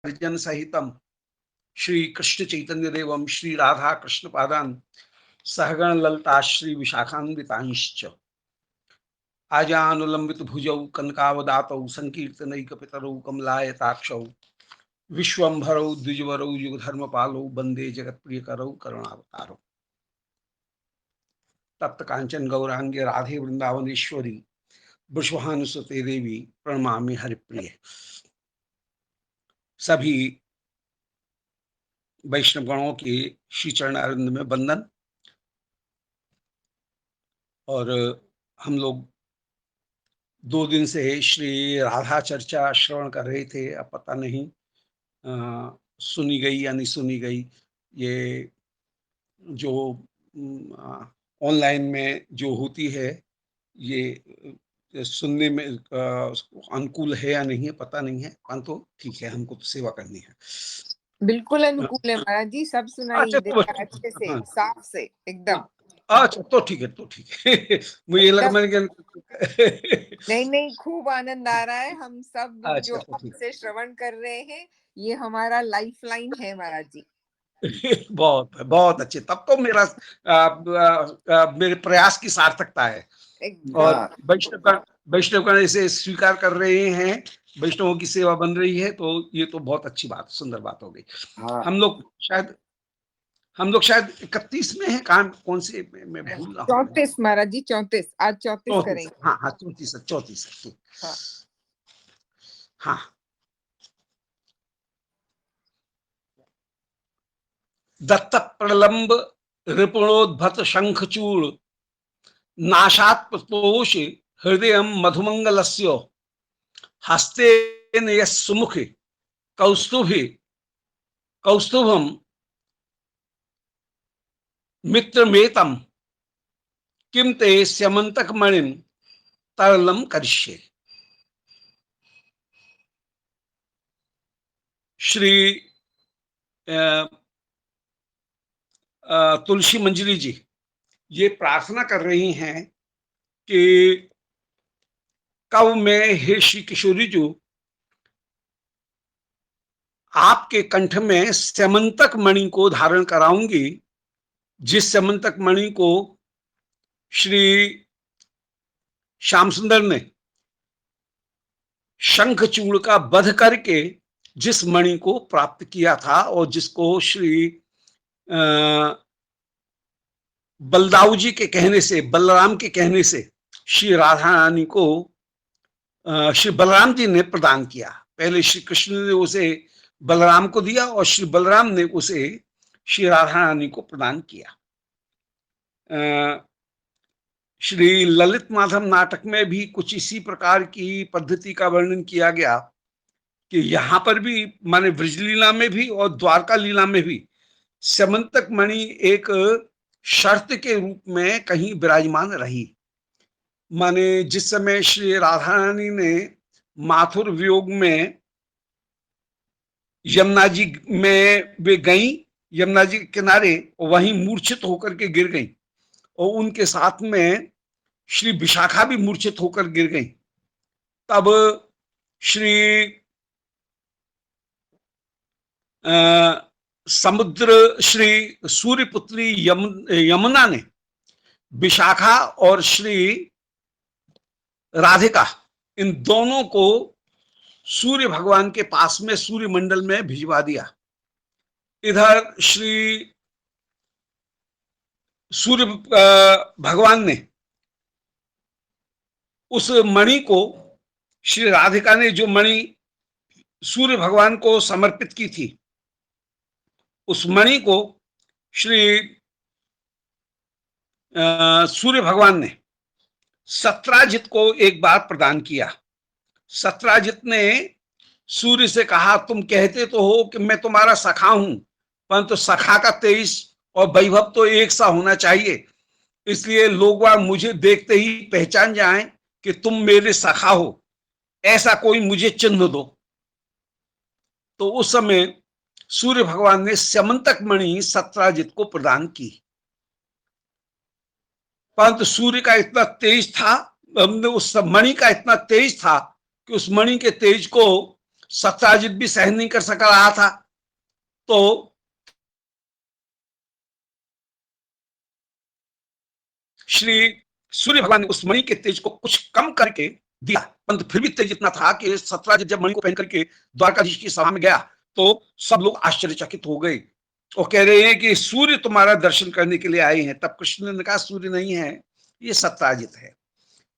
परिजन सहितम श्री कृष्ण चैतन्य देवम श्री राधा कृष्ण पादान सहगण ललता श्री विशाखान्वितांश्च आजानुलंबित भुजौ कनकावदातौ संकीर्तनैकपितरौ कमलायताक्षौ विश्वंभरौ द्विजवरौ युगधर्मपालौ वंदे जगत्प्रियकरौ करुणावतारौ तप्त कांचन गौरांगे राधे वृंदावनेश्वरी वृषभानुसुते देवी प्रणमामि हरिप्रिय। सभी वैष्णवगणों के श्री चरण अरविंद में वंदन। और हम लोग 2 दिन से श्री राधा चर्चा श्रवण कर रहे थे। अब पता नहीं सुनी गई या नहीं सुनी गई। ये जो ऑनलाइन में जो होती है ये सुनने में अनुकूल है या नहीं है पता नहीं है, परंतु ठीक है, हमको तो सेवा करनी है। बिल्कुल अनुकूल है महाराज जी, सब सुनाई देता है अच्छे से, साफ से एकदम। अच्छा तो ठीक है, तो ठीक है। मुझे लगा मैंने नहीं, खूब आनंद आ रहा है। हम सब जो आपसे श्रवण कर रहे हैं, ये हमारा लाइफ लाइन है महाराज जी। बहुत बहुत अच्छे। तब तो मेरा मेरे प्रयास की सार्थकता है। और वैष्णवगण इसे स्वीकार कर रहे हैं, वैष्णवों की सेवा बन रही है, तो ये तो बहुत अच्छी बात, सुंदर बात हो गई। हम लोग शायद 31 में है। कौन से मैं भूल रहा हूँ। 34 महाराज जी, 34। आज 34 करेंगे। हाँ 34। हाँ दत्त प्रलंब रिपुणोद्भत शंखचूड़ नाशात् प्रतोष हृदय मधुमंगलस्य हस्ते सुमुखे कौस्तुभम मित्रमेतम किम ते स्यमंतक मणिम तरलम करिष्ये। श्री तुलसी मंजरी जी ये प्रार्थना कर रही हैं कि कब मैं, हे श्री किशोरी जी, आपके कंठ में स्यमंतक मणि को धारण कराऊंगी, जिस स्यमंतक मणि को श्री श्याम सुंदर ने शंखचूड़ का वध करके जिस मणि को प्राप्त किया था और जिसको श्री बलदाऊ जी के कहने से, बलराम के कहने से श्री राधा रानी को श्री बलराम जी ने प्रदान किया। पहले श्री कृष्ण ने उसे बलराम को दिया और श्री बलराम ने उसे श्री राधा रानी को प्रदान किया। श्री ललित माधव नाटक में भी कुछ इसी प्रकार की पद्धति का वर्णन किया गया कि यहाँ पर भी, माने ब्रजलीला में भी और द्वारका लीला में भी स्यमंतक मणि एक शर्त के रूप में कहीं विराजमान रही। माने जिस समय श्री राधा रानी ने माथुर वियोग में यमुना जी में वे गई, यमुना जी के किनारे, वहीं मूर्छित होकर के गिर गई और उनके साथ में श्री विशाखा भी मूर्छित होकर गिर गई। तब श्री समुद्र श्री सूर्यपुत्री यमुना ने विशाखा और श्री राधिका इन दोनों को सूर्य भगवान के पास में सूर्य मंडल में भिजवा दिया। इधर श्री सूर्य भगवान ने उस मणि को, श्री राधिका ने जो मणि सूर्य भगवान को समर्पित की थी, उस मणि को श्री सूर्य भगवान ने सत्राजित को एक बार प्रदान किया। सत्राजित ने सूर्य से कहा, तुम कहते तो हो कि मैं तुम्हारा सखा हूं, परंतु सखा का तेज और वैभव तो एक सा होना चाहिए, इसलिए लोग मुझे देखते ही पहचान जाएं कि तुम मेरे सखा हो, ऐसा कोई मुझे चिन्ह दो। तो उस समय सूर्य भगवान ने स्यमंतक मणि सत्राजित को प्रदान की, परंतु सूर्य का इतना तेज था, उस मणि का इतना तेज था कि उस मणि के तेज को सत्राजित भी सहन नहीं कर सका रहा था, तो श्री सूर्य भगवान ने उस मणि के तेज को कुछ कम करके दिया, परंतु फिर भी तेज इतना था कि सत्राजित जब मणि को पहन करके द्वारकाधीश की सभा में गया तो सब लोग आश्चर्यचकित हो गए। वो कह रहे हैं कि सूर्य तुम्हारा दर्शन करने के लिए आए हैं। तब कृष्ण ने कहा सूर्य नहीं है, ये सत्राजित है।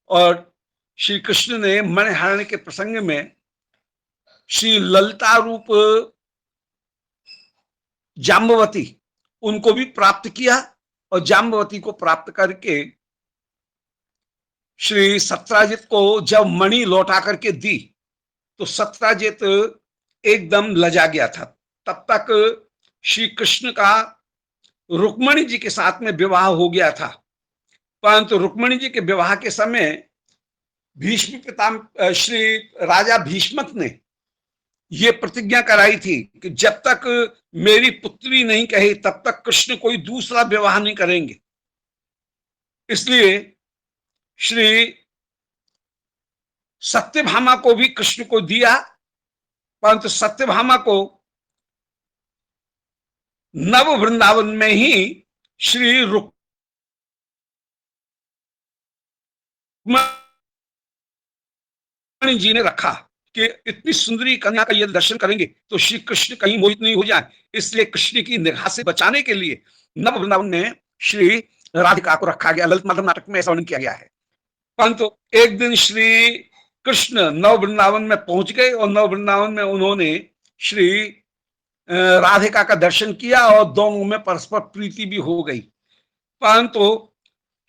और श्री कृष्ण ने मणिहरण के प्रसंग में श्री ललिता रूप जाम्बवती उनको भी प्राप्त किया, और जाम्बवती को प्राप्त करके श्री सत्राजित को जब मणि लौटा करके दी तो सत्राजित एकदम लजा गया था। तब तक श्री कृष्ण का रुक्मणी जी के साथ में विवाह हो गया था, परंतु रुक्मणी जी के विवाह के समय भीष्म पिता श्री राजा भीष्मक ने ये प्रतिज्ञा कराई थी कि जब तक मेरी पुत्री नहीं कही तब तक कृष्ण कोई दूसरा विवाह नहीं करेंगे। इसलिए श्री सत्यभामा को भी कृष्ण को दिया, परंतु सत्यभामा को नव वृंदावन में ही श्री रुक्मणी जी ने रखा कि इतनी सुंदरी कन्या का यदि दर्शन करेंगे तो श्री कृष्ण कहीं मोहित नहीं हो जाए, इसलिए कृष्ण की निगाह से बचाने के लिए नव वृंदावन में श्री राधिका को रखा गया। ललित माधव नाटक में ऐसा वर्णन किया गया है। परंतु एक दिन श्री कृष्ण नव वृंदावन में पहुंच गए और नव वृंदावन में उन्होंने श्री राधिका का दर्शन किया और दोनों में परस्पर प्रीति भी हो गई। परंतु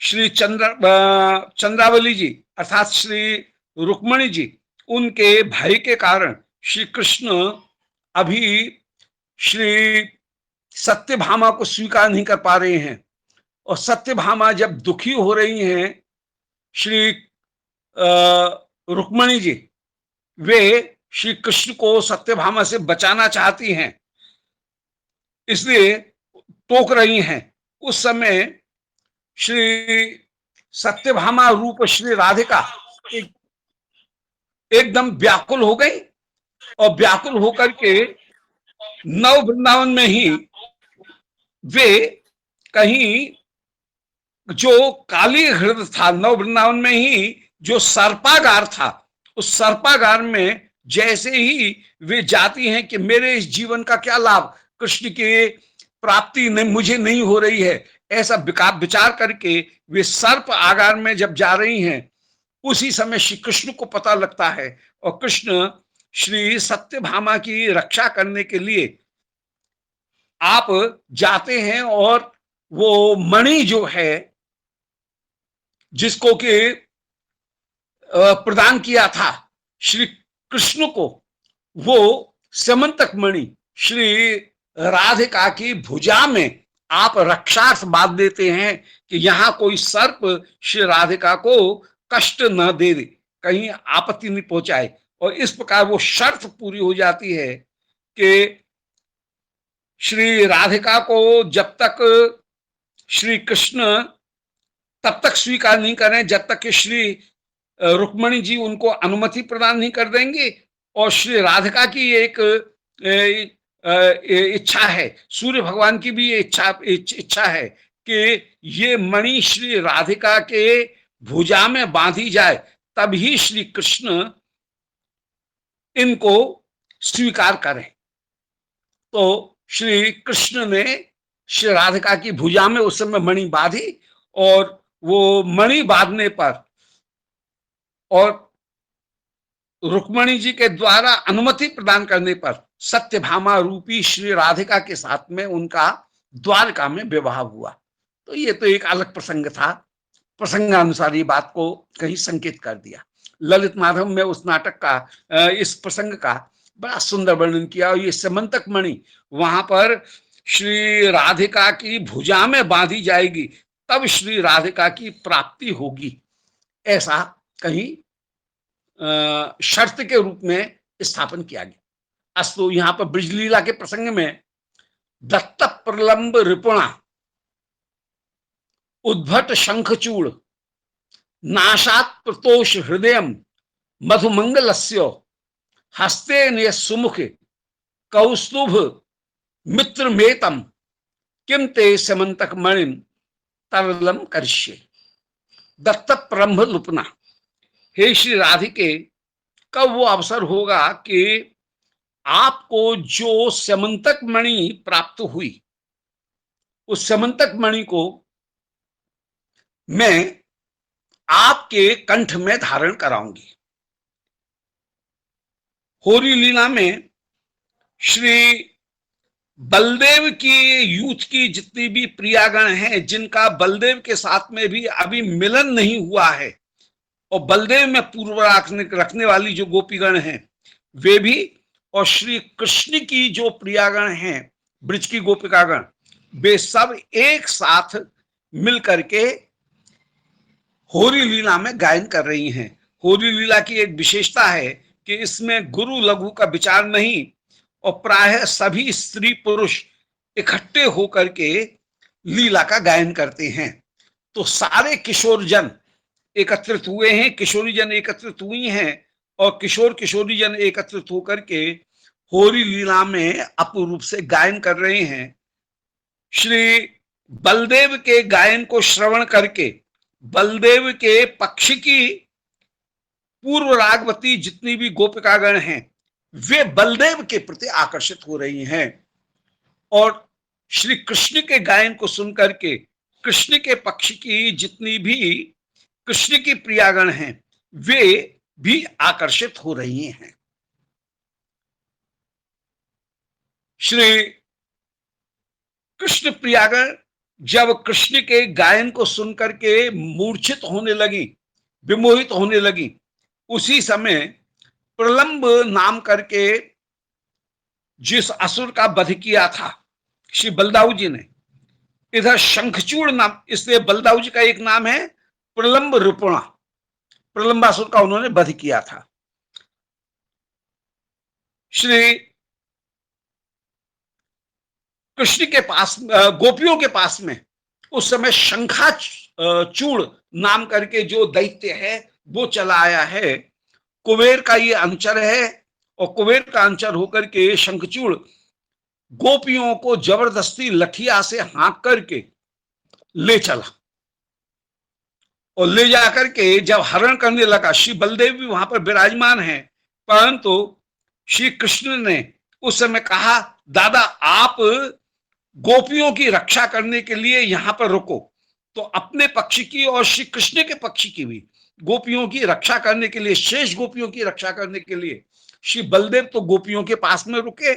श्री चंद्रावली जी अर्थात श्री रुक्मणी जी उनके भय के कारण श्री कृष्ण अभी श्री सत्यभामा को स्वीकार नहीं कर पा रहे हैं, और सत्यभामा जब दुखी हो रही हैं श्री रुक्मणी जी, वे श्री कृष्ण को सत्यभामा से बचाना चाहती हैं, इसलिए टोक रही हैं। उस समय श्री सत्यभामा रूप श्री राधिका एकदम व्याकुल हो गई, और व्याकुल होकर के नव वृंदावन में ही वे कहीं जो काली हृदय था, नव वृंदावन में ही जो सर्पागार था, उस सर्पागार में जैसे ही वे जाती हैं कि मेरे इस जीवन का क्या लाभ, कृष्ण की प्राप्ति नहीं मुझे नहीं हो रही है, ऐसा विचार करके वे सर्प आगार में जब जा रही हैं, उसी समय श्री कृष्ण को पता लगता है, और कृष्ण श्री सत्यभामा की रक्षा करने के लिए आप जाते हैं और वो मणि जो है जिसको कि प्रदान किया था श्री कृष्ण को, वो समंतक मणि श्री राधिका की भुजा में आप रक्षार्थ बांध देते हैं कि यहां कोई सर्प श्री राधिका को कष्ट न दे, कहीं आपत्ति नहीं पहुंचाए। और इस प्रकार वो शर्त पूरी हो जाती है कि श्री राधिका को जब तक श्री कृष्ण तब तक स्वीकार नहीं करें जब तक कि श्री रुक्मणी जी उनको अनुमति प्रदान नहीं कर देंगे। और श्री राधिका की एक इच्छा है, सूर्य भगवान की भी इच्छा है कि ये मणि श्री राधिका के भुजा में बांधी जाए, तभी श्री कृष्ण इनको स्वीकार करें। तो श्री कृष्ण ने श्री राधिका की भुजा में उस समय मणि बांधी, और वो मणि बांधने पर और रुक्मणी जी के द्वारा अनुमति प्रदान करने पर सत्यभामा रूपी श्री राधिका के साथ में उनका द्वारका में विवाह हुआ। तो ये तो एक अलग प्रसंग था, प्रसंगानुसार ये बात को कहीं संकेत कर दिया। ललित माधव में उस नाटक का इस प्रसंग का बड़ा सुंदर वर्णन किया। और ये समंतक मणि वहां पर श्री राधिका की भुजा में बांधी जाएगी, तब श्री राधिका की प्राप्ति होगी, ऐसा कहीं शर्त के रूप में स्थापन किया गया। अस्तु यहां पर ब्रजलीला के प्रसंग में दत्त प्रलंब रिपुणा उद्भट शंखचूड़ नाशात प्रतोष हृदय मधुमंगलस्य हस्ते ने सुमुख कौस्तुभ मित्र मेतम किम ते समंतक मणिम तरलम करष्ये। दत्त प्रम्भ लुपना। हे श्री राधिके, कब वो अवसर होगा कि आपको जो समंतक मणि प्राप्त हुई, उस समंतक मणि को मैं आपके कंठ में धारण कराऊंगी। होरी लीला में श्री बलदेव की यूथ की जितनी भी प्रियागण हैं, जिनका बलदेव के साथ में भी अभी मिलन नहीं हुआ है, और बलदेव में पूर्व रखने वाली जो गोपीगण हैं वे भी, और श्री कृष्ण की जो प्रियागण हैं ब्रज की गोपिकागण, वे सब एक साथ मिल करके होरी लीला में गायन कर रही हैं। होरी लीला की एक विशेषता है कि इसमें गुरु लघु का विचार नहीं, और प्रायः सभी स्त्री पुरुष इकट्ठे होकर के लीला का गायन करते हैं। तो सारे किशोर जन एकत्रित हुए हैं, किशोरी जन एकत्रित हुई हैं, और किशोर किशोरी जन एकत्रित होकर के होरी लीला में अपूर्व रूप से गायन कर रहे हैं। श्री बलदेव के गायन को श्रवण करके बलदेव के पक्ष की पूर्व रागवती जितनी भी गोपिकागण हैं वे बलदेव के प्रति आकर्षित हो रही हैं, और श्री कृष्ण के गायन को सुनकर के कृष्ण के पक्ष की जितनी भी कृष्ण की प्रियागण हैं वे भी आकर्षित हो रही हैं। श्री कृष्ण प्रियागण जब कृष्ण के गायन को सुनकर के मूर्छित होने लगी, विमोहित होने लगी, उसी समय प्रलंब नाम करके जिस असुर का वध किया था श्री बलदाऊ जी ने, इधर शंखचूड़ नाम, इसलिए बलदाऊ जी का एक नाम है प्रलंब रिपुणा, प्रलंबासुर का उन्होंने वध किया था। श्री कृष्ण के पास, गोपियों के पास में उस समय शंखा चूड़ नाम करके जो दैत्य है वो चला आया है। कुबेर का ये अनुचर है, और कुबेर का अनुचर होकर के शंखचूड़ गोपियों को जबरदस्ती लठिया से हाँक करके ले चला, और ले जाकर के जब हरण करने लगा, श्री बलदेव भी वहां पर विराजमान है, परंतु श्री कृष्ण ने उस समय कहा, दादा आप गोपियों की रक्षा करने के लिए यहां पर रुको। तो अपने पक्ष की और श्री कृष्ण के पक्ष की भी गोपियों की रक्षा करने के लिए, शेष गोपियों की रक्षा करने के लिए श्री बलदेव तो गोपियों के पास में रुके,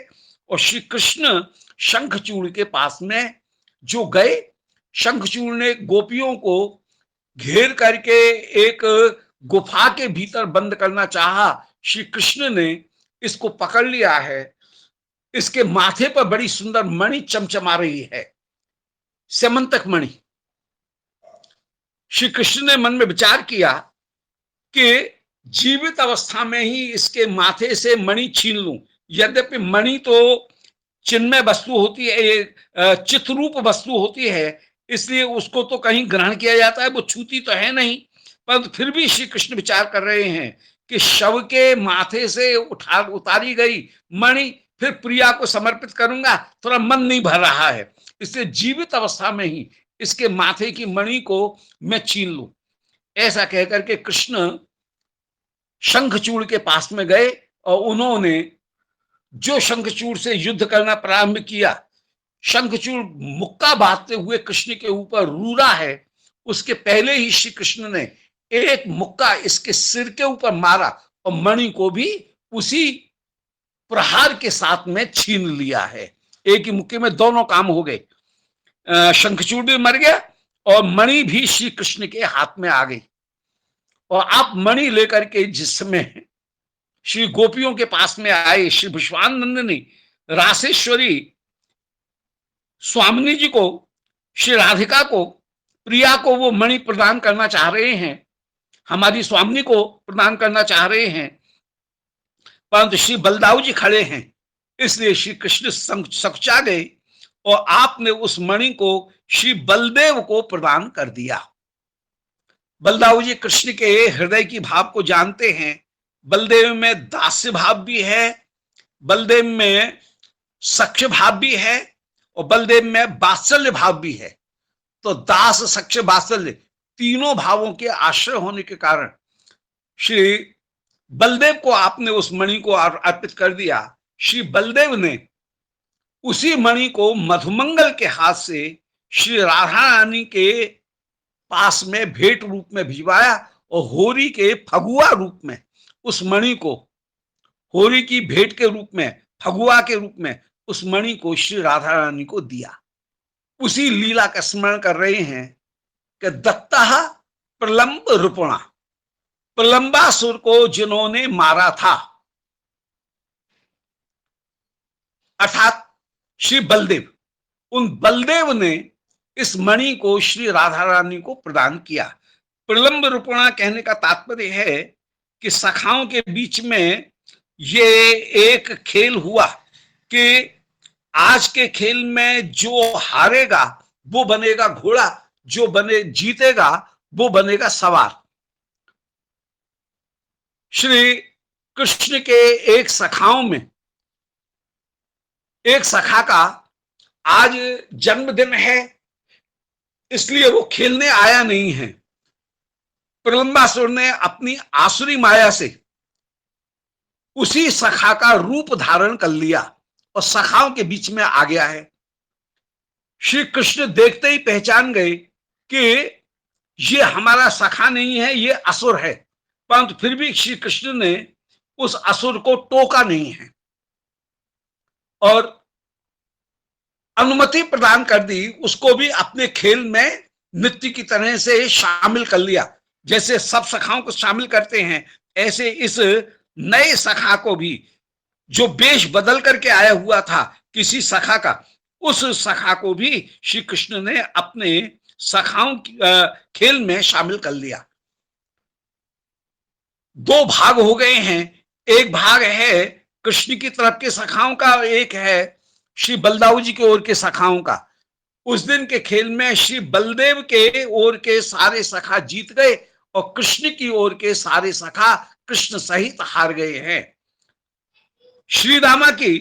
और श्री कृष्ण शंखचूड़ के पास में जो गए, शंखचूड़ ने गोपियों को घेर करके एक गुफा के भीतर बंद करना चाहा। श्री कृष्ण ने इसको पकड़ लिया है, इसके माथे पर बड़ी सुंदर मणि चमचमा रही है, समंतक मणि। श्री कृष्ण ने मन में विचार किया कि जीवित अवस्था में ही इसके माथे से मणि छीन लूं। यद्यपि मणि तो चिन्मय वस्तु होती है, चित्ररूप वस्तु होती है, इसलिए उसको तो कहीं ग्रहण किया जाता है, वो छूती तो है नहीं, परंतु फिर भी श्री कृष्ण विचार कर रहे हैं कि शव के माथे से उतारी गई मणि फिर प्रिया को समर्पित करूंगा, थोड़ा मन नहीं भर रहा है, इसलिए जीवित अवस्था में ही इसके माथे की मणि को मैं छीन लूं। ऐसा कहकर के कृष्ण शंखचूड़ के पास में गए, और उन्होंने जो शंखचूड़ से युद्ध करना प्रारंभ किया, शंखचूड़ मुक्का बांधते हुए कृष्ण के ऊपर रूरा है, उसके पहले ही श्री कृष्ण ने एक मुक्का इसके सिर के ऊपर मारा, और मणि को भी उसी प्रहार के साथ में छीन लिया है। एक ही मुक्के में दोनों काम हो गए, शंखचूड़ भी मर गया और मणि भी श्री कृष्ण के हाथ में आ गई। और आप मणि लेकर के जिस समय श्री गोपियों के पास में आए, श्री विश्वानंदिनी रासेश्वरी स्वामिनी जी को, श्री राधिका को, प्रिया को वो मणि प्रदान करना चाह रहे हैं, हमारी स्वामिनी को प्रदान करना चाह रहे हैं, परंतु श्री बलदाऊ जी खड़े हैं, इसलिए श्री कृष्ण सकुचा गए और आपने उस मणि को श्री बलदेव को प्रदान कर दिया। बलदाऊ जी कृष्ण के हृदय की भाव को जानते हैं, बलदेव में दास्य भाव भी है, बलदेव में सख्य भाव भी है, और बलदेव में वात्सल्य भाव भी है। तो दास सख्य वात्सल्य तीनों भावों के आश्रय होने के कारण श्री बलदेव को आपने उस मणि को अर्पित कर दिया। श्री बलदेव ने उसी मणि को मधुमंगल के हाथ से श्री राधा रानी के पास में भेंट रूप में भिजवाया, और होरी के फगुआ रूप में उस मणि को, होरी की भेंट के रूप में, फगुआ के रूप में उस मणि को श्री राधा रानी को दिया। उसी लीला का स्मरण कर रहे हैं कि दत्ता प्रलंब रूपणा, प्रलंबासुर को जिन्होंने मारा था, अर्थात श्री बलदेव, उन बलदेव ने इस मणि को श्री राधा रानी को प्रदान किया। प्रलंब रूपणा कहने का तात्पर्य है कि सखाओं के बीच में ये एक खेल हुआ कि आज के खेल में जो हारेगा वो बनेगा घोड़ा, जो जीतेगा वो बनेगा सवार। श्री कृष्ण के एक सखाओं में एक सखा का आज जन्मदिन है, इसलिए वो खेलने आया नहीं है। प्रलंबासुर ने अपनी आसुरी माया से उसी सखा का रूप धारण कर लिया और सखाओं के बीच में आ गया है। श्री कृष्ण देखते ही पहचान गए कि ये हमारा सखा नहीं है, ये असुर है, परंतु फिर भी श्री कृष्ण ने उस असुर को टोका नहीं है और अनुमति प्रदान कर दी, उसको भी अपने खेल में नित्य की तरह से शामिल कर लिया। जैसे सब सखाओं को शामिल करते हैं, ऐसे इस नए सखा को भी, जो वेश बदल करके आया हुआ था किसी सखा का, उस सखा को भी श्री कृष्ण ने अपने सखाओं खेल में शामिल कर लिया। दो भाग हो गए हैं, एक भाग है कृष्ण की तरफ के सखाओं का, एक है श्री बलदाऊ जी की ओर के सखाओं का। उस दिन के खेल में श्री बलदेव के ओर के सारे सखा जीत गए और कृष्ण की ओर के सारे सखा कृष्ण सहित हार गए हैं। श्री दामा की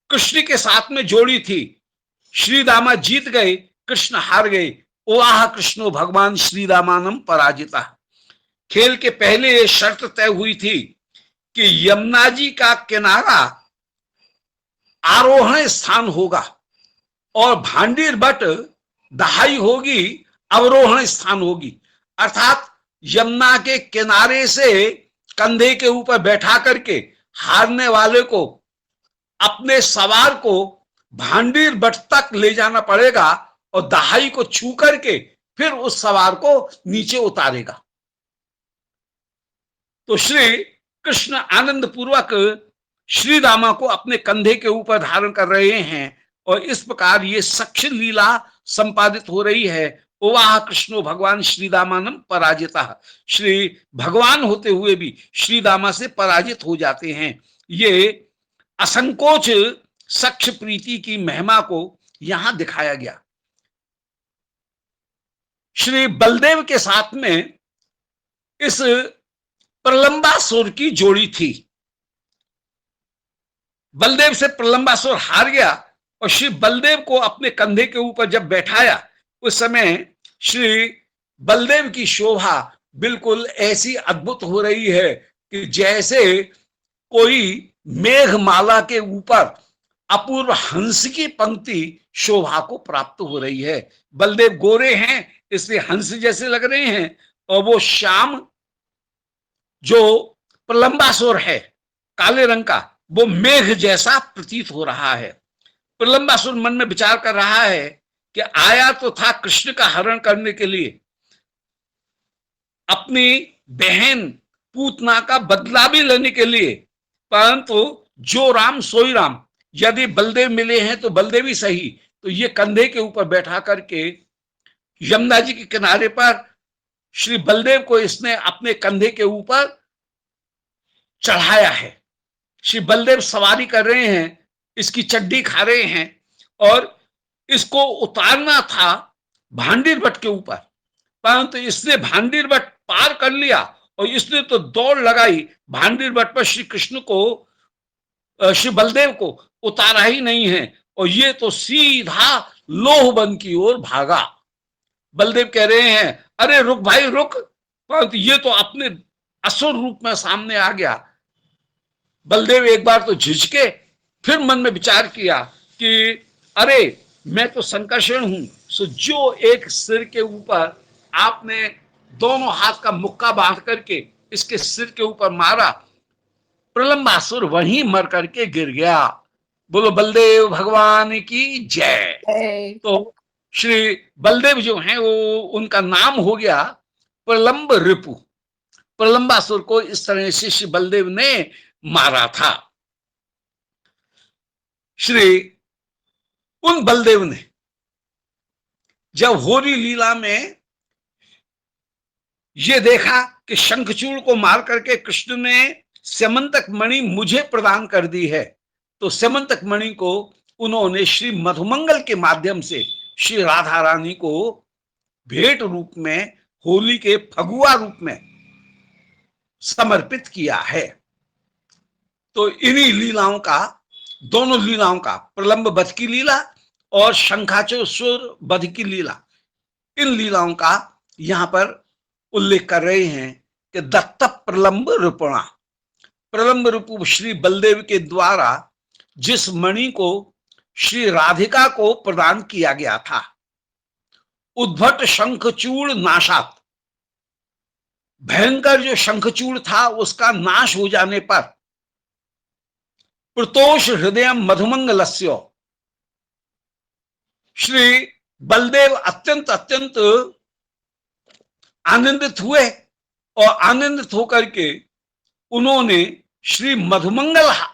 कृष्ण के साथ में जोड़ी थी, श्री दामा जीत गए, कृष्ण हार गए। ओह कृष्णो भगवान श्री दामानम पराजिता। खेल के पहले ये शर्त तय हुई थी कि यमुना जी का किनारा आरोहण स्थान होगा और भांडीर बट दहाई होगी, अवरोहण स्थान होगी। अर्थात यमुना के किनारे से कंधे के ऊपर बैठा करके हारने वाले को, अपने सवार को भांडीर बट तक ले जाना पड़ेगा और दहाई को छू करके फिर उस सवार को नीचे उतारेगा। तो श्री कृष्ण आनंद पूर्वक श्री रामा को अपने कंधे के ऊपर धारण कर रहे हैं और इस प्रकार ये सख्य लीला संपादित हो रही है। ओवाह कृष्णो भगवान श्री दामानम पराजिता। श्री भगवान होते हुए भी श्री दामा से पराजित हो जाते हैं। ये असंकोच सख्य प्रीति की महिमा को यहां दिखाया गया। श्री बलदेव के साथ में इस प्रलंबासुर की जोड़ी थी। बलदेव से प्रलंबासुर हार गया और श्री बलदेव को अपने कंधे के ऊपर जब बैठाया, उस समय श्री बलदेव की शोभा बिल्कुल ऐसी अद्भुत हो रही है कि जैसे कोई मेघमाला के ऊपर अपूर्व हंस की पंक्ति शोभा को प्राप्त हो रही है। बलदेव गोरे हैं इसलिए हंस जैसे लग रहे हैं, और वो श्याम जो प्रलंबासुर है काले रंग का, वो मेघ जैसा प्रतीत हो रहा है। प्रलंबासुर मन में विचार कर रहा है कि आया तो था कृष्ण का हरण करने के लिए, अपनी बहन पूतना का बदला भी लेने के लिए, परंतु जो राम सोई राम, यदि बलदेव मिले हैं तो बलदेव ही सही। तो ये कंधे के ऊपर बैठा करके यमुना जी के किनारे पर श्री बलदेव को इसने अपने कंधे के ऊपर चढ़ाया है। श्री बलदेव सवारी कर रहे हैं, इसकी चड्डी खा रहे हैं और इसको उतारना था भांडीर बट के ऊपर, परंतु इसने भांडीर बट पार कर लिया और इसने तो दौड़ लगाई भांडीर बट पर श्री कृष्ण को, श्री बलदेव को उतारा ही नहीं है, और ये तो सीधा लोहबन की ओर भागा। बलदेव कह रहे हैं अरे रुक भाई रुक, परंतु ये तो अपने असुर रूप में सामने आ गया। बलदेव एक बार तो झिझके, फिर मन में विचार किया कि अरे मैं तो संकर्षण हूं, सो जो एक सिर के ऊपर आपने दोनों हाथ का मुक्का बांध करके इसके सिर के ऊपर मारा, प्रलंबासुर वहीं मर करके गिर गया। बोलो बलदेव भगवान की जय। तो श्री बलदेव जो हैं वो, उनका नाम हो गया प्रलंब रिपु। प्रलंबासुर को इस तरह से श्री बलदेव ने मारा था। श्री उन बलदेव ने जब होरी लीला में ये देखा कि शंखचूड़ को मार करके कृष्ण ने स्यमंतक मणि मुझे प्रदान कर दी है, तो स्यमंतक मणि को उन्होंने श्री मधुमंगल के माध्यम से श्री राधा रानी को भेंट रूप में, होली के फगुआ रूप में समर्पित किया है। तो इन्हीं लीलाओं का, दोनों लीलाओं का, प्रलंब वध की लीला और शंखाचूर वध की लीला, इन लीलाओं का यहां पर उल्लेख कर रहे हैं कि दत्त प्रलंब रूपणा। प्रलंब रूप श्री बलदेव के द्वारा जिस मणि को श्री राधिका को प्रदान किया गया था, उद्भट शंखचूड़ नाशात, भयंकर जो शंखचूड़ था उसका नाश हो जाने पर, प्रतोष हृदय मधुमंगलस्य, श्री बलदेव अत्यंत अत्यंत आनंदित हुए, और आनंदित होकर के उन्होंने श्री मधुमंगलस्य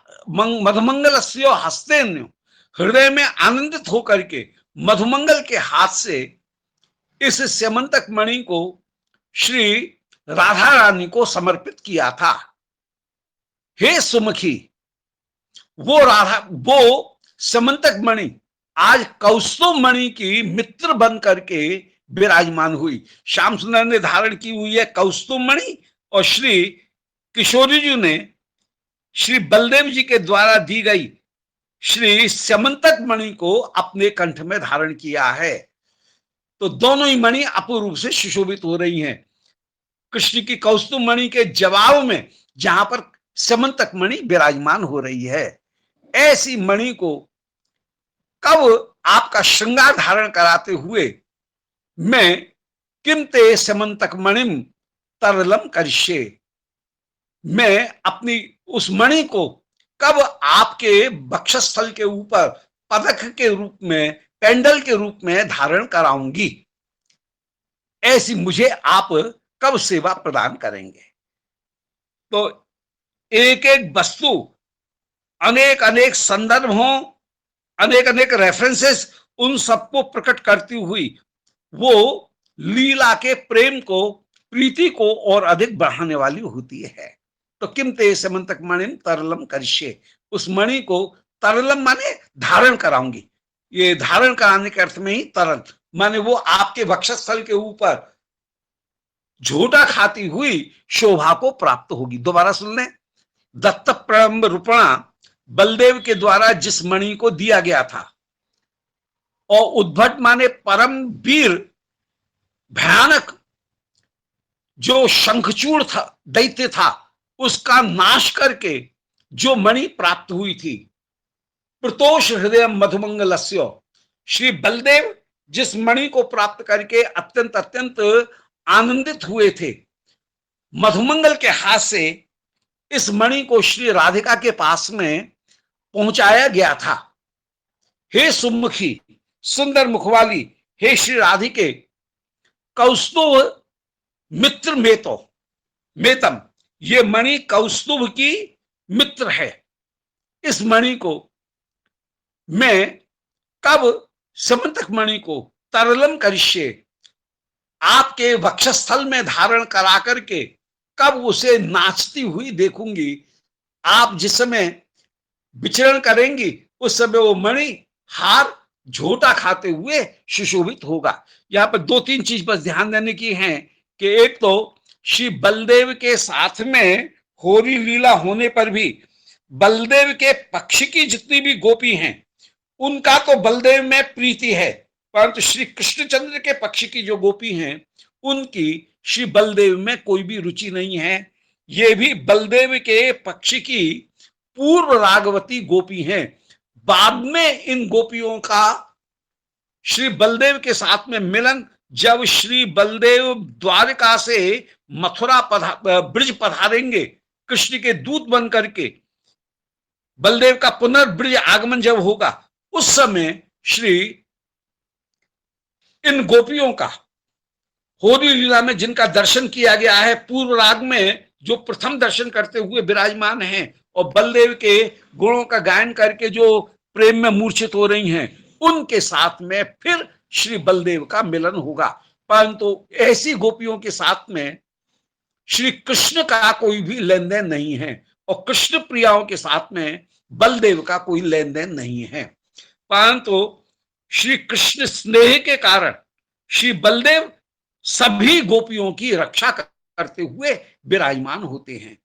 हस्तेन, हृदय में आनंदित होकर के मधुमंगल के हाथ से इस स्यमंतक मणि को श्री राधा रानी को समर्पित किया था। हे सुमुखी, वो स्यमंतक मणि आज कौस्तुभ मणि की मित्र बन करके विराजमान हुई। श्याम सुंदर ने धारण की हुई है कौस्तुभ मणि, और श्री किशोरी जी ने श्री बलदेव जी के द्वारा दी गई श्री स्यमंतक मणि को अपने कंठ में धारण किया है। तो दोनों ही मणि अपूर्व रूप से सुशोभित हो रही हैं। कृष्ण की कौस्तुभ मणि के जवाब में जहां पर स्यमंतक मणि विराजमान हो रही है, ऐसी मणि को कब आपका श्रृंगार धारण कराते हुए मैं किमते स्यमंतक मणिम तरलम करिष्ये, मैं अपनी उस मणि को कब आपके वक्षस्थल के ऊपर पदक के रूप में, पेंडल के रूप में धारण कराऊंगी, ऐसी मुझे आप कब सेवा प्रदान करेंगे। तो एक एक वस्तु, अनेक अनेक संदर्भों, अनेक अनेक रेफरेंसेस, उन सबको प्रकट करती हुई वो लीला के प्रेम को, प्रीति को और अधिक बढ़ाने वाली होती है। तो किमते स्यमंतक मणिम तरलम करिष्ये, उस मणि को तरलम माने धारण कराऊंगी। ये धारण कराने के अर्थ में ही तरल माने वो आपके वक्षस्थल के ऊपर झोटा खाती हुई शोभा को प्राप्त होगी। दोबारा सुन लें, दत्त प्रलंब रूपणा, बलदेव के द्वारा जिस मणि को दिया गया था, और उद्भट माने परम वीर भयानक जो शंखचूड़ था, दैत्य था, उसका नाश करके जो मणि प्राप्त हुई थी, प्रतोष हृदय मधुमंगलस्य, श्री बलदेव जिस मणि को प्राप्त करके अत्यंत अत्यंत आनंदित हुए थे, मधुमंगल के हाथ से इस मणि को श्री राधिका के पास में पहुंचाया गया था। हे सुमुखी, सुंदर मुखवाली, हे श्री राधिके, कौस्तुभ मित्र मेतम, ये मणि कौस्तुभ की मित्र है। इस मणि को मैं कब स्यमंतक मणि को तरलम करिष्ये, आपके वक्षस्थल में धारण करा करके कब उसे नाचती हुई देखूंगी। आप जिस समय विचरण करेंगी उस समय वो मणि हार झोटा खाते हुए सुशोभित होगा। यहां पर दो तीन चीज बस ध्यान देने की है कि एक तो श्री बलदेव के साथ में होरी लीला होने पर भी बलदेव के पक्ष की जितनी भी गोपी हैं उनका तो बलदेव में प्रीति है, परंतु श्री कृष्णचंद्र के पक्ष की जो गोपी हैं उनकी श्री बलदेव में कोई भी रुचि नहीं है। ये भी बलदेव के पक्ष की पूर्व रागवती गोपी हैं। बाद में इन गोपियों का श्री बलदेव के साथ में मिलन, जब श्री बलदेव द्वारका से मथुरा ब्रिज पधारेंगे कृष्ण के दूत बन करके, बलदेव का पुनर्ब्रिज आगमन जब होगा, उस समय श्री इन गोपियों का होरी लीला में जिनका दर्शन किया गया है, पूर्व राग में जो प्रथम दर्शन करते हुए विराजमान हैं और बलदेव के गुणों का गायन करके जो प्रेम में मूर्छित हो रही हैं, उनके साथ में फिर श्री बलदेव का मिलन होगा। परंतु ऐसी गोपियों के साथ में श्री कृष्ण का कोई भी लेन देन नहीं है और कृष्ण प्रियाओं के साथ में बलदेव का कोई लेन देन नहीं है। परंतु श्री कृष्ण स्नेह के कारण श्री बलदेव सभी गोपियों की रक्षा करते हुए विराजमान होते हैं।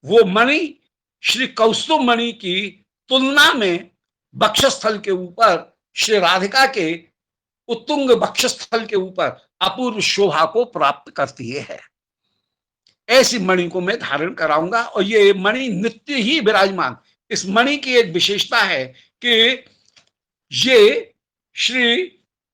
वो मणि श्री कौस्तुभ मणि की तुलना में वक्षस्थल के ऊपर श्री राधिका के उत्तुंग वक्षस्थल के ऊपर अपूर्व शोभा को प्राप्त करती है। ऐसी मणि को मैं धारण कराऊंगा और ये मणि नित्य ही विराजमान। इस मणि की एक विशेषता है कि ये श्री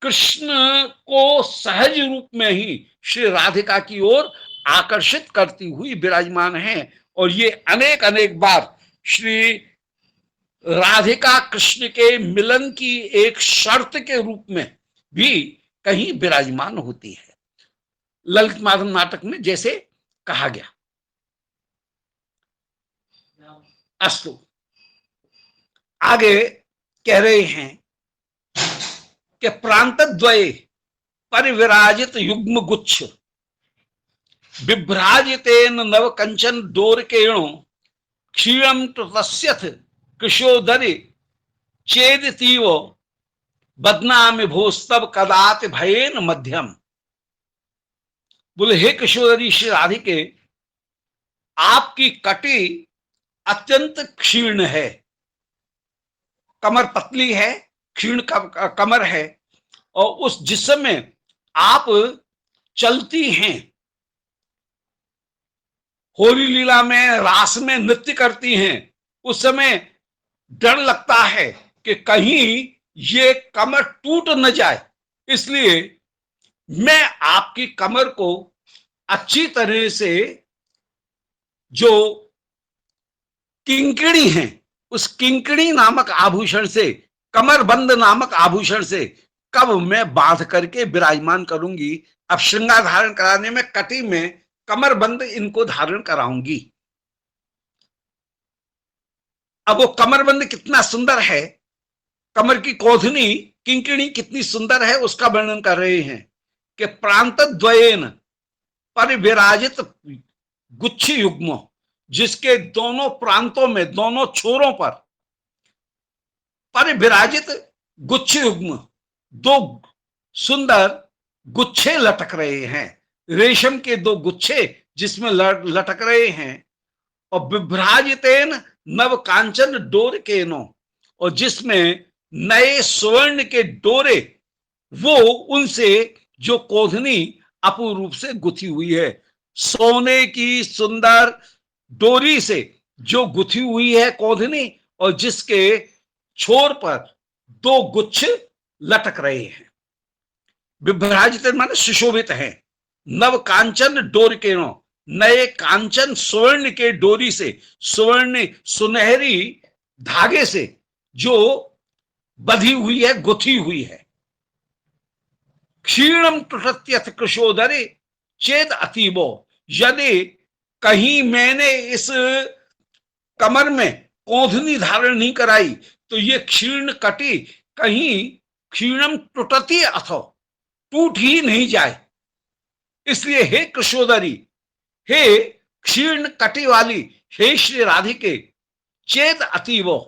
कृष्ण को सहज रूप में ही श्री राधिका की ओर आकर्षित करती हुई विराजमान है और ये अनेक अनेक बार श्री राधिका कृष्ण के मिलन की एक शर्त के रूप में भी कहीं विराजमान होती है, ललित माधव नाटक में जैसे कहा गया। अस्तु, आगे कह रहे हैं कि प्रांतद्वये परिविराजित युग्म गुच्छ बिभ्राजितेन नव कंचन डोरकेणो क्षीरम तस्यथ कृशोदरि चेदितीव बदनामि भोस्तव कदाति भयेन मध्यम। बोले हे कृशोदरी श्री राधिके, आपकी कटी अत्यंत क्षीण है, कमर पतली है, क्षीण कमर है और उस जिस समय आप चलती हैं, होली लीला में रास में नृत्य करती हैं, उस समय डर लगता है कि कहीं ये कमर टूट न जाए, इसलिए मैं आपकी कमर को अच्छी तरह से जो किंकड़ी है उस किंकड़ी नामक आभूषण से, कमरबंद नामक आभूषण से कब मैं बांध करके विराजमान करूंगी। अब श्रृंगार धारण कराने में कटी में कमरबंद इनको धारण कराऊंगी। अब वो कमरबंद कितना सुंदर है, कमर की कोधनी किंकड़ी कितनी सुंदर है, उसका वर्णन कर रहे हैं कि प्रांतद्वयेन परिविराजित गुच्छ युग्म, जिसके दोनों प्रांतों में, दोनों छोरों पर परिविराजित गुच्छ युग्म, दो सुंदर गुच्छे लटक रहे हैं, रेशम के दो गुच्छे जिसमें लटक रहे हैं। और विभ्राजितेन नव कांचन डोरकेनो, और जिसमें नए स्वर्ण के डोरे, वो उनसे जो कोधनी अपूर्व रूप से गुथी हुई है, सोने की सुंदर डोरी से जो गुथी हुई है कोधनी, और जिसके छोर पर दो गुच्छ लटक रहे हैं। विभ्राजित माने सुशोभित हैं। नव कांचन डोरकेनो, नए कांचन स्वर्ण के डोरी से, स्वर्ण सुनहरी धागे से जो बधी हुई है, गुथी हुई है। क्षीणम टुटत्यथ कृशोदरे चेद अतीबो, यदि कहीं मैंने इस कमर में कोधनी धारण नहीं कराई तो ये क्षीण कटी कहीं क्षीणम टुटती अथो, टूट ही नहीं जाए। इसलिए हे कृशोदरी, हे क्षीण कटी वाली, हे श्री राधिके, चेत अतीवो,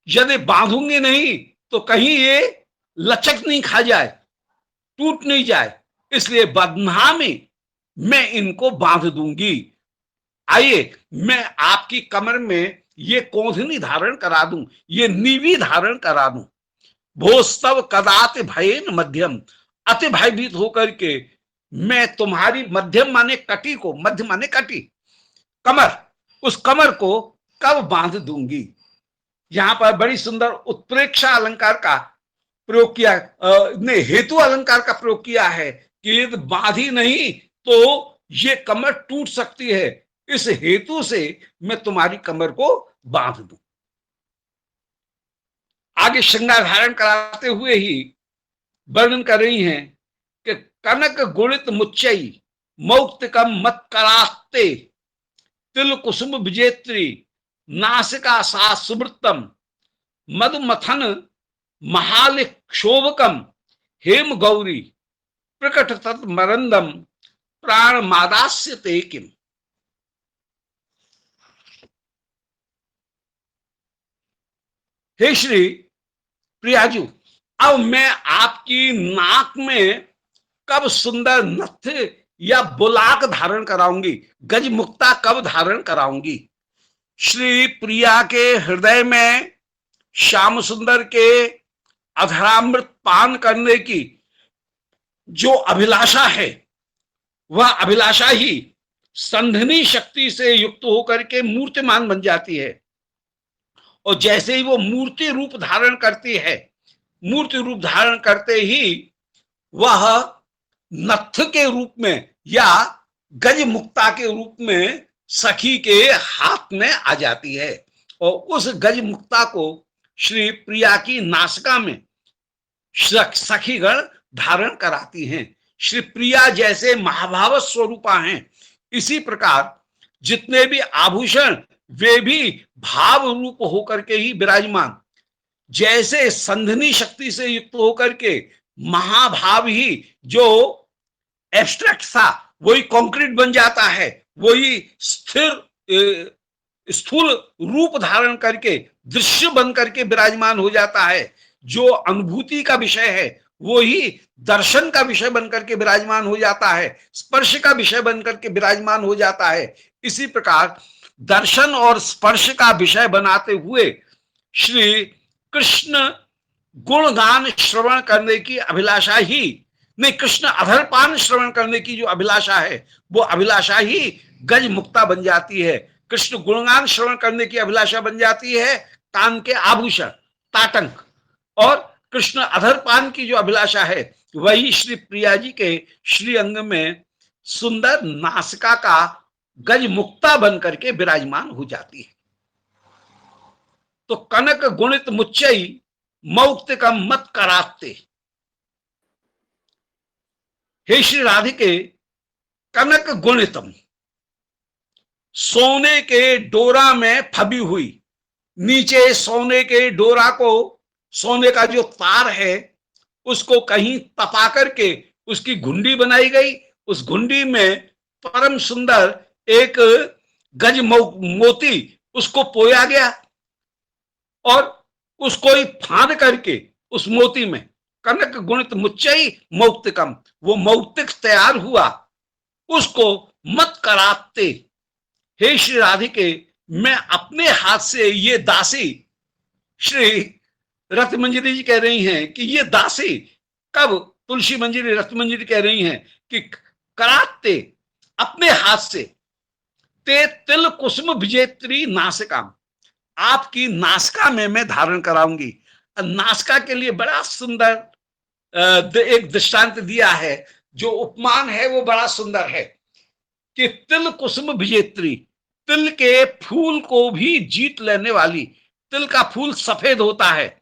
यदि बांधूंगी नहीं तो कहीं ये लचक नहीं खा जाए, टूट नहीं जाए। इसलिए बदनामी मैं इनको बांध दूंगी। आइए मैं आपकी कमर में ये कोंधनी धारण करा दूं, ये नीवी धारण करा दूं। भोस्तव कदाति भयेन मध्यम, अति भयभीत होकर के मैं तुम्हारी मध्यम माने कटी को, मध्य माने कटी, कमर, उस कमर को कब बांध दूंगी। यहां पर बड़ी सुंदर उत्प्रेक्षा अलंकार का प्रयोग किया, ने हेतु अलंकार का प्रयोग किया है कि यदि बांधी नहीं तो ये कमर टूट सकती है, इस हेतु से मैं तुम्हारी कमर को बांध दूं। आगे श्रृंगार धारण कराते हुए ही वर्णन कर रही हैं कि कनक गुणित मुच्चई मौक्तिकम मत कराते, तिल कुसुम विजेत्री नासिका सा सुवृत्तम, मधुमथन महालिक्षोभकम हेम गौरी प्रकट तत् मरंदम प्राण मादास्य ते किम। हे श्री प्रियाजू, अब मैं आपकी नाक में कब सुंदर नथ या बुलाक धारण कराऊंगी, गज मुक्ता कब धारण कराऊंगी। श्री प्रिया के हृदय में श्याम सुंदर के अधरामृत पान करने की जो अभिलाषा है, वह अभिलाषा ही संधिनी शक्ति से युक्त होकर के मूर्तिमान बन जाती है। और जैसे ही वो मूर्ति रूप धारण करती है, मूर्ति रूप धारण करते ही वह नथ के रूप में या गज मुक्ता के रूप में सखी के हाथ में आ जाती है। और उस गज मुक्ता को श्री प्रिया की नासिका में सखीगण धारण कराती हैं। श्री प्रिया जैसे महाभाव स्वरूपा हैं, इसी प्रकार जितने भी आभूषण वे भी भाव रूप होकर के ही विराजमान, जैसे संधिनी शक्ति से युक्त होकर के महाभाव ही जो एब्स्ट्रैक्ट था वही कॉन्क्रीट बन जाता है, वही स्थिर स्थूल रूप धारण करके दृश्य बन करके विराजमान हो जाता है। जो अनुभूति का विषय है वो ही दर्शन का विषय बनकर के विराजमान हो जाता है, स्पर्श का विषय बनकर के विराजमान हो जाता है। इसी प्रकार दर्शन और स्पर्श का विषय बनाते हुए श्री कृष्ण गुणगान श्रवण करने की अभिलाषा ही नहीं, कृष्ण अधरपान श्रवण करने की जो अभिलाषा है वो अभिलाषा ही गज मुक्ता बन जाती है। कृष्ण गुणगान श्रवण करने की अभिलाषा बन जाती है कान के आभूषण ताटंक, और कृष्ण अधरपान की जो अभिलाषा है वही श्री प्रिया जी के श्री अंग में सुंदर नासिका का गज मुक्ता बन करके विराजमान हो जाती है। तो कनक गुणित मुच्चई मौक्तिकम मत कराते, हे श्री राधिके कनक गुणितम, सोने के डोरा में फबी हुई, नीचे सोने के डोरा को, सोने का जो तार है उसको कहीं तपा करके उसकी घुंडी बनाई गई, उस घुंडी में परम सुंदर एक गज मोती उसको पोया गया और उसको ही फांद करके उस मोती में कनक गुणित मुच्चई मौक्तिकम, वो मौक्तिक तैयार हुआ, उसको मत कराते। हे श्री राधिके, मैं अपने हाथ से ये दासी, श्री रत्नमंजरी जी कह रही हैं कि ये दासी कब, तुलसी मंजरी रत्नमंजरी कह रही हैं कि कराते अपने हाथ से, ते तिल कुसुम विजेत्री नासिका, आपकी नासिका में मैं धारण कराऊंगी। नासिका के लिए बड़ा सुंदर एक दृष्टांत दिया है, जो उपमान है वो बड़ा सुंदर है कि तिल कुसुम विजेत्री, तिल के फूल को भी जीत लेने वाली, तिल का फूल सफेद होता है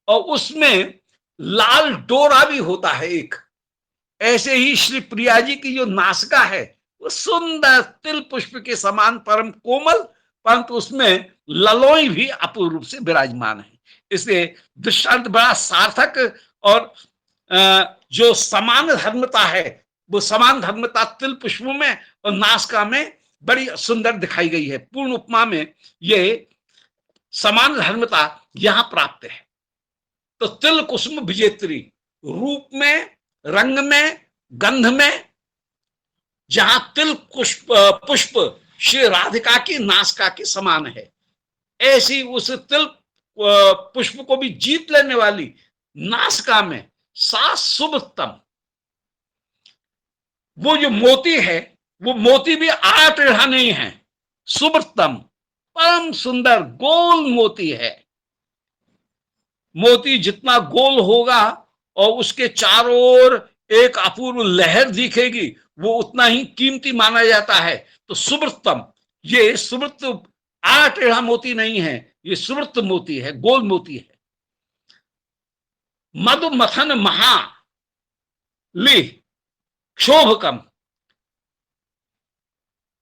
और उसमें लाल डोरा भी होता है एक, ऐसे ही श्री प्रिया जी की जो नासिका है वो सुंदर तिल पुष्प के समान परम कोमल, परंतु उसमें ललोई भी अपूर्व रूप से विराजमान है। इसलिए दृष्टांत बड़ा सार्थक, और जो समान धर्मता है वो समान धर्मता तिल पुष्पों में और नासिका में बड़ी सुंदर दिखाई गई है। पूर्ण उपमा में ये समान धर्मता यहां प्राप्त है। तो तिल कुसुम विजेत्री, रूप में, रंग में, गंध में जहां तिल पुष्प पुष्प श्री राधिका की नासिका के समान है, ऐसी उस तिल पुष्प को भी जीत लेने वाली नासिका में सा शुभतम, वो जो मोती है, वो मोती भी आड़ा टेढ़ा नहीं है, शुभतम परम सुंदर गोल मोती है। मोती जितना गोल होगा और उसके चारों ओर एक अपूर्व लहर दिखेगी, वो उतना ही कीमती माना जाता है। तो सुब्रतम, ये सुब्रत आड़ा टेढ़ा मोती नहीं है, ये सुब्रत मोती है, गोल मोती है। मधु मथन महा ली क्षोभकम,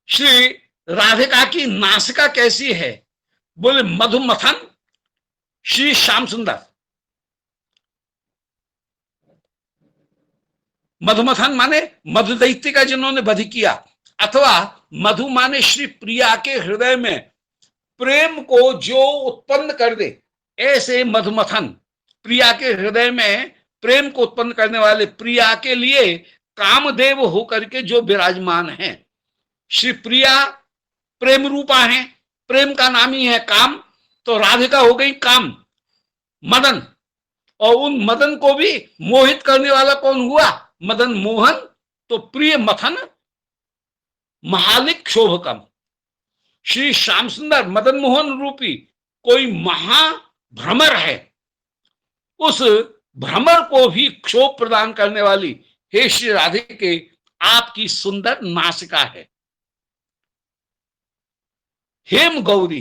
श्री राधिका की नासिका कैसी है? बोले मधुमथन श्री श्याम सुंदर। मधुमथन माने मधु दैत्य का जिन्होंने वध किया, अथवा मधु माने श्री प्रिया के हृदय में प्रेम को जो उत्पन्न कर दे, ऐसे मधुमथन प्रिया के हृदय में प्रेम को उत्पन्न करने वाले, प्रिया के लिए कामदेव होकर के जो विराजमान हैं। श्री प्रिया प्रेम रूपा है, प्रेम का नाम ही है काम, तो राधिका हो गई काम, मदन, और उन मदन को भी मोहित करने वाला कौन हुआ? मदन मोहन। तो प्रिय मथन महालिक क्षोभकम, श्री श्याम सुंदर मदन मोहन रूपी कोई महाभ्रमर है, उस भ्रमर को भी क्षोभ प्रदान करने वाली हे श्री राधिके आपकी सुंदर नासिका है। हेम गौरी,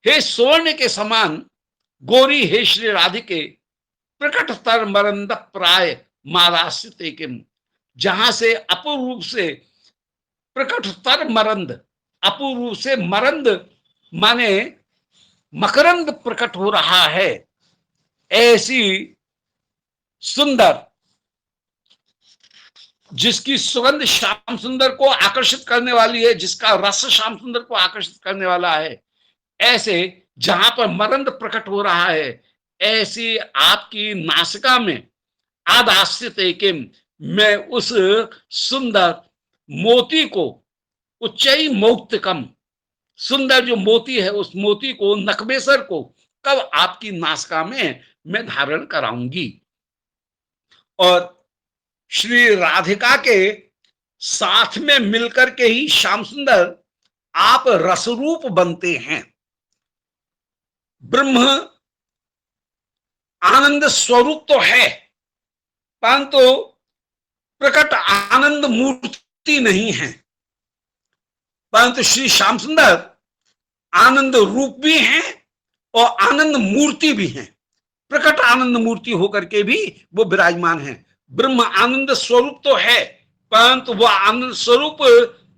हे स्वर्ण के समान गौरी हे श्री राधिके प्रकट तर मरंद प्राय मालाश्रित, जहां से अपूर्व रूप से प्रकट तर मरंद, अपूर्व रूप से मरंद माने मकरंद प्रकट हो रहा है, ऐसी सुंदर, जिसकी सुगंध श्याम सुंदर को आकर्षित करने वाली है, जिसका रस श्याम सुंदर को आकर्षित करने वाला है, ऐसे जहां पर मरंद प्रकट हो रहा है, ऐसी आपकी नासिका में आदाश्रित एकिम, मैं उस सुंदर मोती को, उच्चई मौक्तिकम, सुंदर जो मोती है उस मोती को, नकबेसर को कब आपकी नासिका में मैं धारण कराऊंगी। और श्री राधिका के साथ में मिलकर के ही श्याम सुंदर आप रसरूप बनते हैं। ब्रह्म आनंद स्वरूप तो है, परंतु प्रकट आनंद मूर्ति नहीं है, परंतु श्री श्याम सुंदर आनंद रूप भी हैं और आनंद मूर्ति भी हैं, प्रकट आनंद मूर्ति होकर के भी वो विराजमान हैं। ब्रह्म आनंद स्वरूप तो है, परंतु वह आनंद स्वरूप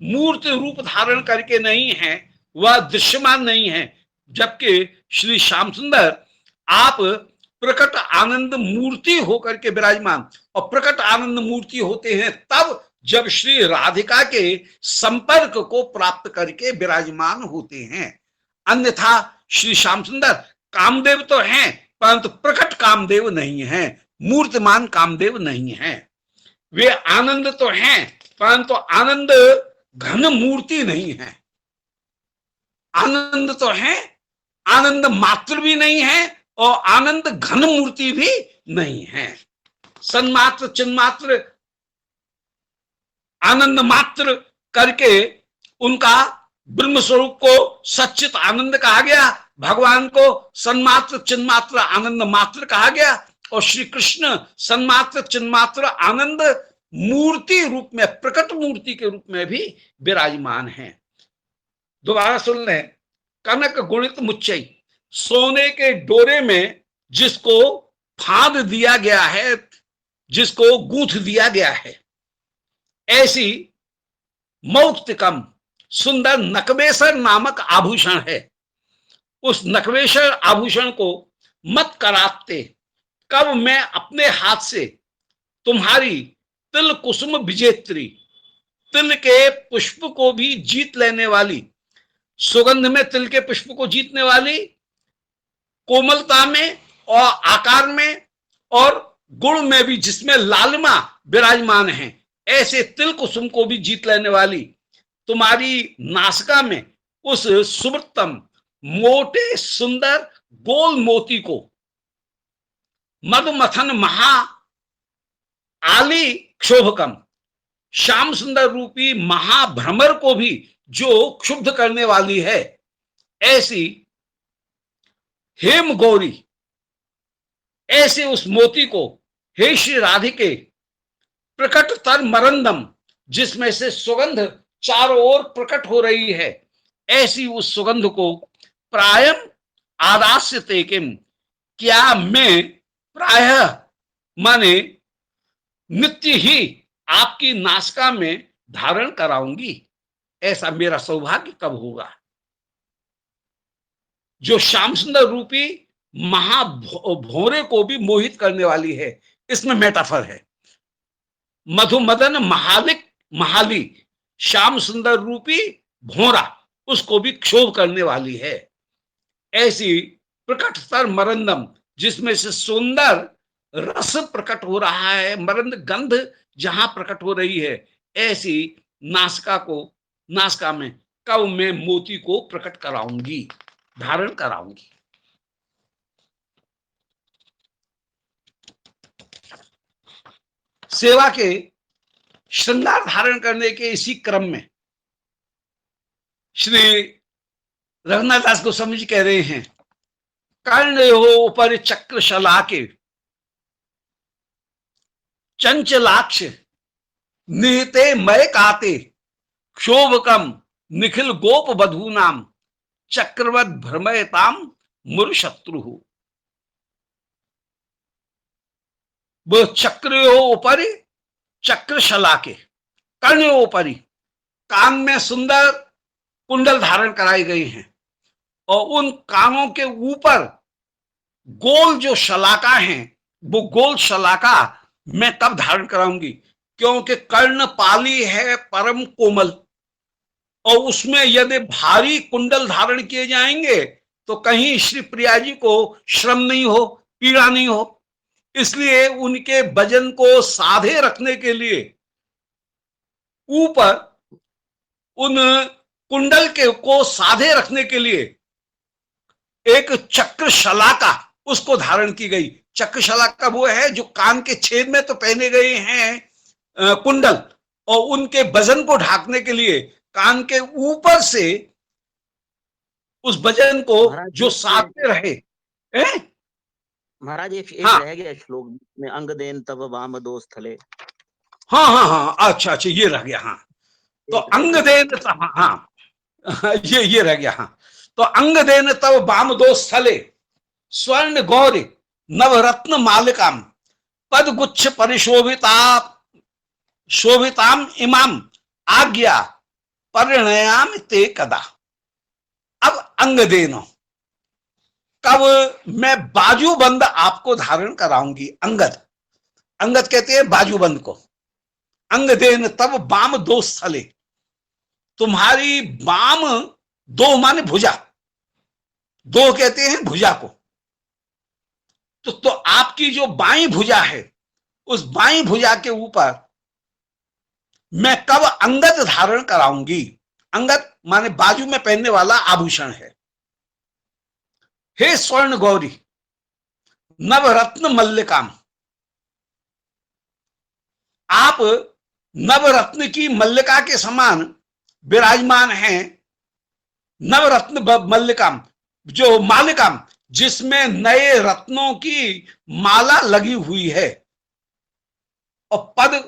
मूर्ति रूप धारण करके नहीं है, वह दृश्यमान नहीं है, जबकि श्री श्याम सुंदर आप प्रकट आनंद मूर्ति होकर के विराजमान, और प्रकट आनंद मूर्ति होते हैं तब जब श्री राधिका के संपर्क को प्राप्त करके विराजमान होते हैं। अन्यथा श्री श्याम सुंदर कामदेव तो हैं, परंतु प्रकट कामदेव नहीं है, मूर्तिमान कामदेव नहीं है। वे आनंद तो हैं, परंतु आनंद घन मूर्ति नहीं है। आनंद तो है, आनंद मात्र भी नहीं है और आनंद घन मूर्ति भी नहीं है। सन्मात्र चिन्मात्र आनंद मात्र करके उनका ब्रह्म स्वरूप को सच्चित आनंद कहा गया, भगवान को सन्मात्र चिन्मात्र आनंद मात्र कहा गया, और श्री कृष्ण सन्मात्र चिन्मात्र आनंद मूर्ति रूप में, प्रकट मूर्ति के रूप में भी विराजमान हैं। दोबारा सुन लें। कनक गुणित मुच्चई, सोने के डोरे में जिसको फांद दिया गया है, जिसको गूंथ दिया गया है, ऐसी मौक्तिकम, सुंदर नकबेसर नामक आभूषण है। उस नकबेसर आभूषण को मत कराते, कब मैं अपने हाथ से तुम्हारी तिल कुसुम विजेत्री, तिल के पुष्प को भी जीत लेने वाली, सुगंध में तिल के पुष्प को जीतने वाली, कोमलता में और आकार में और गुण में भी जिसमें लालिमा विराजमान है, ऐसे तिल कुसुम को भी जीत लेने वाली तुम्हारी नासिका में उस सुवृत्तम मोटे सुंदर गोल मोती को, मधुमथन महा आली क्षोभकम, श्याम सुंदर रूपी महाभ्रमर को भी जो क्षुब्ध करने वाली है, ऐसी हेम गौरी, ऐसे उस मोती को हे श्री राधिके, प्रकट तर मरंदम, जिसमें से सुगंध चारों ओर प्रकट हो रही है, ऐसी उस सुगंध को प्रायम आदास्यते किम, क्या मैं प्रायः माने नित्य ही आपकी नासिका में धारण कराऊंगी, ऐसा मेरा सौभाग्य कब होगा। जो श्याम सुंदर रूपी महाभोरे को भी मोहित करने वाली है, इसमें मेटाफर है। मधुमदन महालिक महाली, श्याम सुंदर रूपी भोरा, उसको भी क्षोभ करने वाली है, ऐसी प्रकट तर मरंदम, जिसमें से सुंदर रस प्रकट हो रहा है, मरंद गंध जहां प्रकट हो रही है, ऐसी नासिका में कब मैं मोती को प्रकट कराऊंगी, धारण कराऊंगी। सेवा के श्रृंगार धारण करने के इसी क्रम में श्री रघुनाथ दास गोस्वामी जी कह रहे हैं, कर्ण हो ऊपर चक्र शलाके, चंचलाक्ष निहिते मय काते, क्षोभकम निखिल गोप बधू नाम, चक्रवत भ्रमयताम मुरशत्रु। वो चक्रोपरि चक्र शलाके, कर्णोपरि, कान में सुंदर कुंडल धारण कराई गई हैं, और उन कानों के ऊपर गोल जो शलाका हैं, वो गोल शलाका मैं तब धारण कराऊंगी, क्योंकि कर्णपाली है परम कोमल, और उसमें यदि भारी कुंडल धारण किए जाएंगे तो कहीं श्री प्रिया जी को श्रम नहीं हो, पीड़ा नहीं हो। इसलिए उनके वजन को साधे रखने के लिए ऊपर उन कुंडल के को साधे रखने के लिए एक चक्र शलाका उसको धारण की गई। चक्र शलाका वो है जो कान के छेद में तो पहने गए हैं कुंडल, और उनके वजन को ढाकने के लिए कान के ऊपर से उस वजन को जो साधे रहे। महाराज एक हाँ, रह गया श्लोक में, अंग देन तब वाम दो स्थले। हाँ हाँ हाँ, अच्छा ये रह गया। हाँ, तो अंग देन, हाँ ये रह गया। हाँ, तो अंग देन तब वाम दो स्थले, स्वर्ण गौरी नवरत्न मालिकाम, पद गुच्छ शोभिताम इमाम, आज्ञा परिणयाम ते कदा। अब अंग देनो, कब मैं बाजूबंद आपको धारण कराऊंगी। अंगद कहते हैं बाजूबंद को। अंग देन तब बाम दो स्थले, तुम्हारी बाम दो माने भुजा, दो कहते हैं भुजा को। तो आपकी जो बाईं भुजा है, उस बाईं भुजा के ऊपर मैं कब अंगद धारण कराऊंगी। अंगद माने बाजू में पहनने वाला आभूषण है। हे स्वर्ण गौरी नवरत्न मल्लिकाम, आप नवरत्न की मल्लिका के समान विराजमान हैं। नवरत्न मल्लिकाम, जो मालिकाम, जिसमें नए रत्नों की माला लगी हुई है। और पद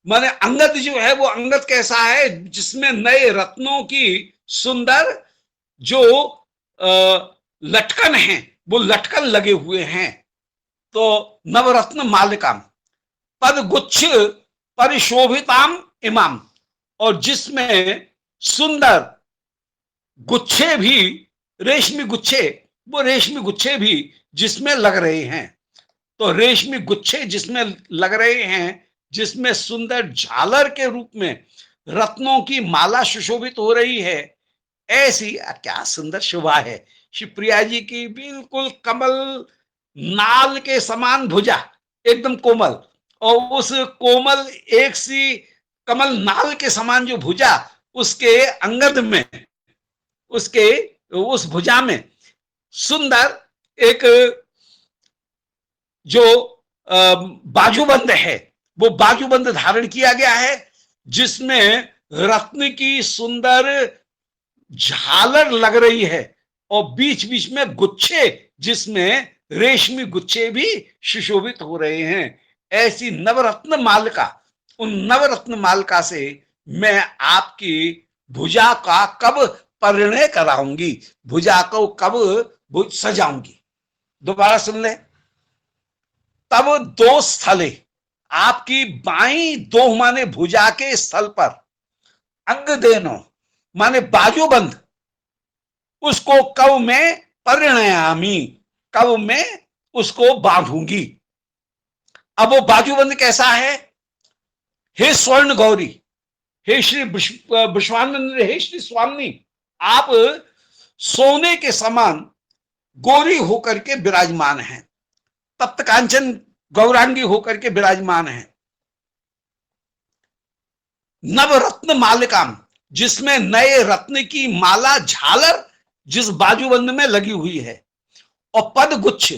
माने अंगद जो है, वो अंगद कैसा है, जिसमें नए रत्नों की सुंदर जो लटकन हैं, वो लटकन लगे हुए हैं। तो नवरत्न मालिकाम, पद गुच्छ परिशोभिताम इमाम, और जिसमें सुंदर गुच्छे भी, रेशमी गुच्छे, वो रेशमी गुच्छे भी जिसमें लग रहे हैं। तो रेशमी गुच्छे जिसमें लग रहे हैं, जिसमें सुंदर झालर के रूप में रत्नों की माला सुशोभित हो रही है, ऐसी क्या सुंदर शोभा है श्री प्रिया जी की। बिल्कुल कमल नाल के समान भुजा, एकदम कोमल, और उस कोमल एक सी कमल नाल के समान जो भुजा उसके अंगद में, उसके उस भुजा में सुंदर एक जो बाजूबंद है, वो बाजूबंद धारण किया गया है, जिसमें रत्न की सुंदर झालर लग रही है और बीच बीच में गुच्छे, जिसमें रेशमी गुच्छे भी सुशोभित हो रहे हैं। ऐसी नवरत्न मालिका, उन नवरत्न मालिका से मैं आपकी भुजा का कब परिणय कराऊंगी, भुजा को कब सजाऊंगी। दोबारा सुन ले। तब दो स्थले, आपकी बाई दो माने भुजा के स्थल पर, अंग देनो माने बाजूबंद, उसको कब मैं परिणयामी, कब मैं उसको बांधूंगी। अब वो बाजूबंद कैसा है? हे स्वर्ण गौरी, हे श्री विश्वानंद, हे श्री स्वामी, आप सोने के समान गोरी होकर के विराजमान हैं, तप्त कांचन गौरांगी होकर के विराजमान है। नवरत्न मालिकाम, जिसमें नए रत्न की माला झालर जिस बाजूबंद में लगी हुई है, और पद गुच्छ,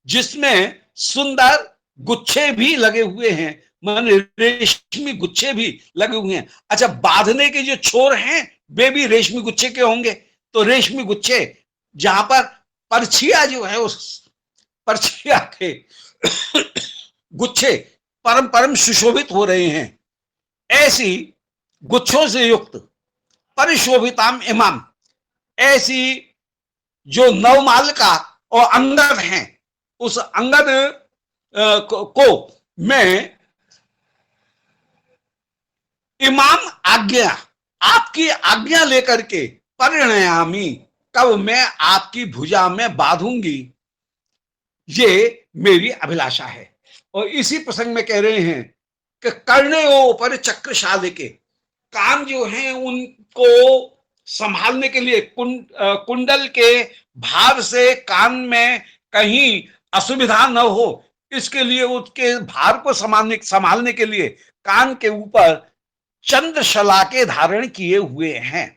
जिसमें सुंदर गुच्छे भी लगे हुए हैं, माने रेशमी गुच्छे भी लगे हुए हैं। अच्छा, बांधने के जो छोर हैं वे भी रेशमी गुच्छे के होंगे, तो रेशमी गुच्छे जहां पर परछिया जो है, उस परछिया के गुच्छे परम परम सुशोभित हो रहे हैं। ऐसी गुच्छों से युक्त परिशोभिताम इमाम, ऐसी जो नवमालिका और अंगद हैं, उस अंगद को मैं इमाम आज्ञा, आपकी आज्ञा लेकर के परिणयामी, कब मैं आपकी भुजा में बांधूंगी, ये मेरी अभिलाषा है। और इसी प्रसंग में कह रहे हैं कि कर्णे ऊपर चक्रशाले के, कान जो हैं उनको संभालने के लिए, कुंडल के भार से कान में कहीं असुविधा न हो, इसके लिए उसके भार को संभालने के लिए कान के ऊपर चंद्रशला के धारण किए हुए हैं।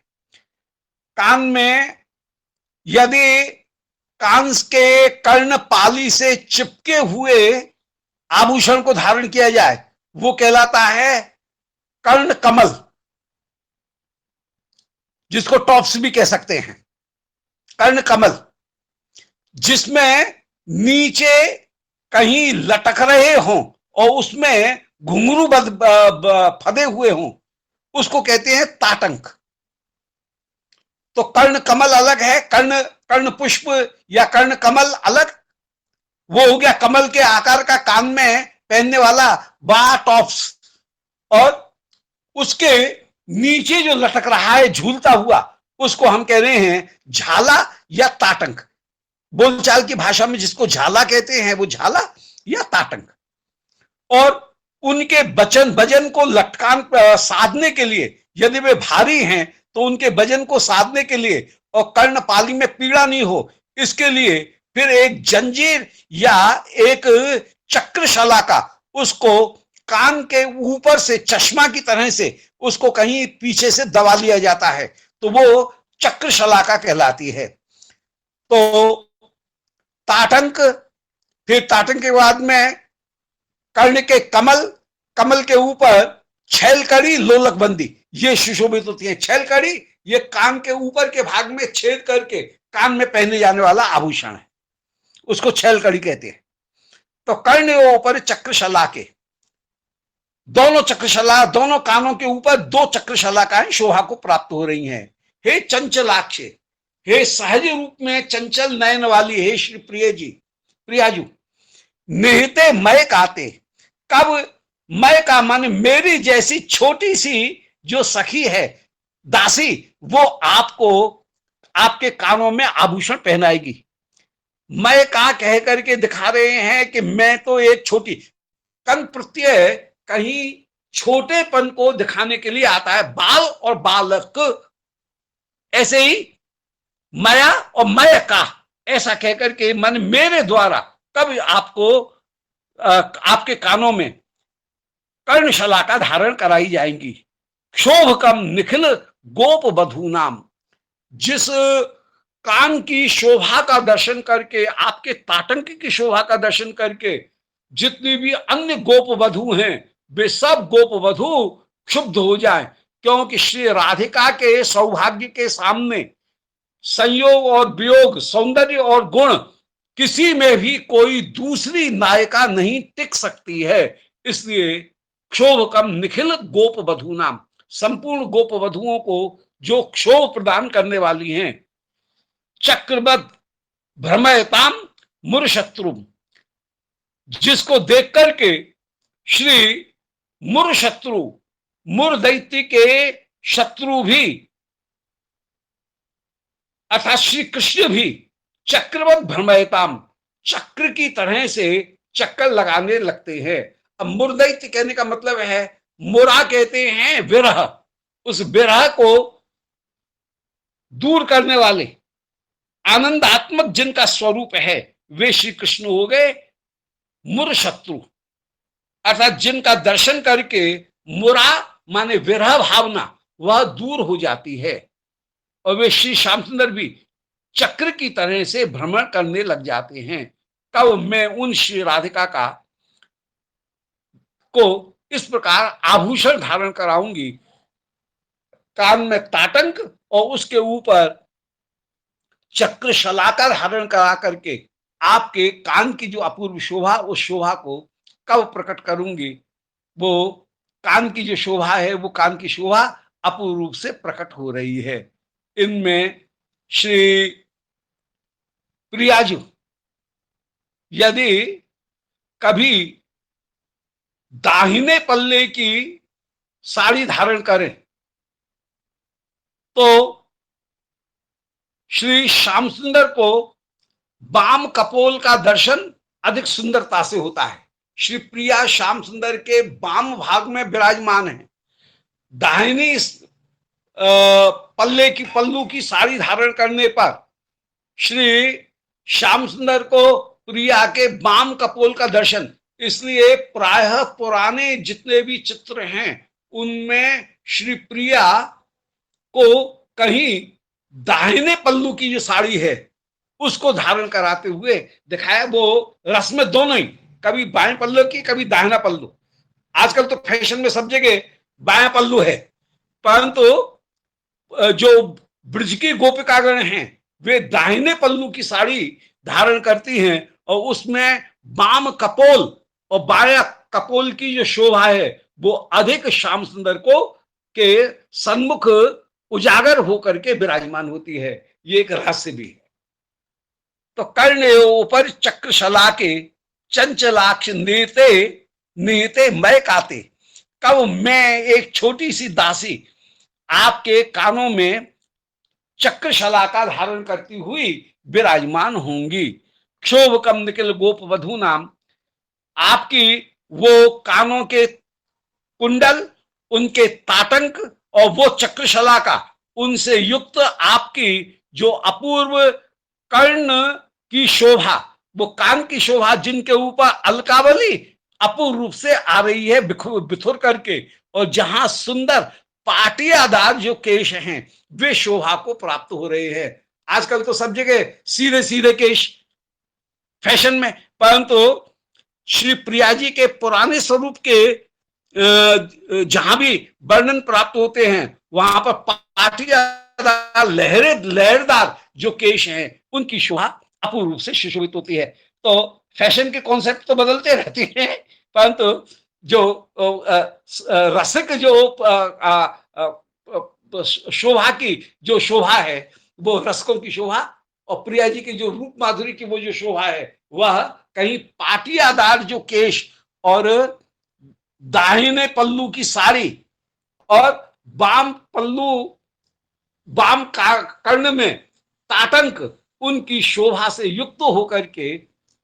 कान में यदि कान के कर्णपाली से चिपके हुए आभूषण को धारण किया जाए, वो कहलाता है कर्ण कमल, जिसको टॉप्स भी कह सकते हैं। कर्ण कमल जिसमें नीचे कहीं लटक रहे हों और उसमें घुंघरू फदे हुए हों, उसको कहते हैं ताटंक। तो कर्ण कमल अलग है, कर्ण पुष्प या कर्ण कमल अलग। वो हो गया कमल के आकार का कान में पहनने वाला बड़ा टॉप्स, और उसके नीचे जो लटक रहा है झूलता हुआ, उसको हम कह रहे हैं झाला या ताटंक। बोलचाल की भाषा में जिसको झाला कहते हैं वो झाला या ताटंक। और उनके वजन को लटकान साधने के लिए, यदि वे भारी हैं तो उनके वजन को साधने के लिए और कर्णपाली में पीड़ा नहीं हो, इसके लिए फिर एक जंजीर या एक चक्रशला का, उसको कान के ऊपर से चश्मा की तरह से उसको कहीं पीछे से दबा लिया जाता है, तो वो चक्रशला का कहलाती है। तो ताटंक, फिर ताटंक के बाद में कर्ण के कमल, कमल के ऊपर छैलकड़ी, लोलकबंदी, ये सुशोभित होती है। छैलकड़ी ये कान के ऊपर के भाग में छेद करके कान में पहने जाने वाला आभूषण है, उसको छैलकड़ी कहते हैं। तो कर्ण ऊपर चक्रशला के, दोनों चक्रशला, दोनों कानों के ऊपर दो चक्रशलाकाएं शोभा को प्राप्त हो रही हैं। हे चंचलाक्ष, हे सहज रूप में चंचल नयन वाली, हे श्री प्रिय जी, प्रियाजू, निहिते मय काते, कब मय का मन मेरी जैसी छोटी सी जो सखी है, दासी, वो आपको आपके कानों में आभूषण पहनाएगी। मैं का कह करके दिखा रहे हैं कि मैं तो एक छोटी, कन प्रत्यय कहीं छोटेपन को दिखाने के लिए आता है, बाल और बालक, ऐसे ही मया और मय का, ऐसा कहकर के मन मेरे द्वारा कब आपको आपके कानों में कर्णशला का धारण कराई जाएंगी। क्षोभकम निखिल गोप बधू नाम, जिस कान की शोभा का दर्शन करके, आपके ताटंक की शोभा का दर्शन करके जितनी भी अन्य गोप वधु हैं वे सब गोप वधु क्षुब्ध हो जाएं, क्योंकि श्री राधिका के सौभाग्य के सामने संयोग और वियोग, सौंदर्य और गुण, किसी में भी कोई दूसरी नायिका नहीं टिक सकती है। इसलिए क्षोभकम निखिल गोप वधू नाम, संपूर्ण गोप वधुओं को जो क्षोभ प्रदान करने वाली हैं। चक्रवत भ्रमयताम मुरशत्रु, जिसको देख करके श्री मुरशत्रु, मुर दैत्य के शत्रु भी अर्थात श्री कृष्ण भी चक्रवत भ्रमयताम, चक्र की तरह से चक्कर लगाने लगते हैं। अब मुरदैत्य कहने का मतलब है, मुरा कहते हैं विरह, उस विरह को दूर करने वाले आनंदात्मक जिनका स्वरूप है वे श्री कृष्ण हो गए मुर शत्रु, अर्थात जिनका दर्शन करके मुरा माने विरह भावना वह दूर हो जाती है। और वे श्री श्याम सुंदर भी चक्र की तरह से भ्रमण करने लग जाते हैं। कब मैं उन श्री राधिका का को इस प्रकार आभूषण धारण कराऊंगी, कान में ताटंक और उसके ऊपर चक्र शलाका धारण करा करके आपके कान की जो अपूर्व शोभा, उस शोभा को कब प्रकट करूंगी। वो कान की जो शोभा है, वो कान की शोभा अपूर्व रूप से प्रकट हो रही है। इनमें श्री प्रियाजू यदि कभी दाहिने पल्ले की साड़ी धारण करें तो श्री श्याम सुंदर को वाम कपोल का दर्शन अधिक सुंदरता से होता है। श्री प्रिया श्याम सुंदर के वाम भाग में विराजमान है। दाहिनी पल्ले की पल्लू की साड़ी धारण करने पर श्री श्याम सुंदर को प्रिया के वाम कपोल का दर्शन, इसलिए प्रायः पुराने जितने भी चित्र हैं उनमें श्री प्रिया को कहीं दाहिने पल्लू की जो साड़ी है उसको धारण कराते हुए दिखाया। वो रस में दोनों ही, कभी बाएं पल्लू की कभी दाहिना पल्लू। आजकल तो फैशन में सब जगह बाएं पल्लू है, परंतु जो ब्रज की गोपिकागण हैं वे दाहिने पल्लू की साड़ी धारण करती हैं और उसमें वाम कपोल और बाया कपोल की जो शोभा है वो अधिक श्याम सुंदर को के सन्मुख उजागर होकर के विराजमान होती है। ये एक रहस्य भी है। तो कर्ण ऊपर चक्रशला के चंचलाक्ष नेते नेते मैं काते, कब मैं एक छोटी सी दासी आपके कानों में चक्रशला का धारण करती हुई विराजमान होंगी। क्षोभकम निखिल गोप वधू नाम, आपकी वो कानों के कुंडल, उनके ताटंक और वो चक्रशला का उनसे युक्त आपकी जो अपूर्व कर्ण की शोभा, वो कान की शोभा जिनके ऊपर अलकावली अपूर्व रूप से आ रही है बिथुर करके, और जहां सुंदर पाटियादार जो केश हैं वे शोभा को प्राप्त हो रहे हैं। आजकल तो सब जगह सीधे सीधे केश फैशन में, परंतु श्री प्रिया जी के पुराने स्वरूप के जहां भी वर्णन प्राप्त होते हैं वहां पर पाटियादार लहरदार जो केश हैं उनकी शोभा अपूर्व रूप से सुशोभित होती है। तो फैशन के कॉन्सेप्ट तो बदलते रहते हैं, परंतु जो रसिक जो शोभा की जो शोभा है वो रसकों की शोभा, और प्रिया जी की जो रूप माधुरी की वो जो शोभा है वह कहीं पाटियादार जो केश और दाहिने पल्लू की साड़ी और वाम पल्लू वाम कर्ण में ताटंक, उनकी शोभा से युक्त होकर के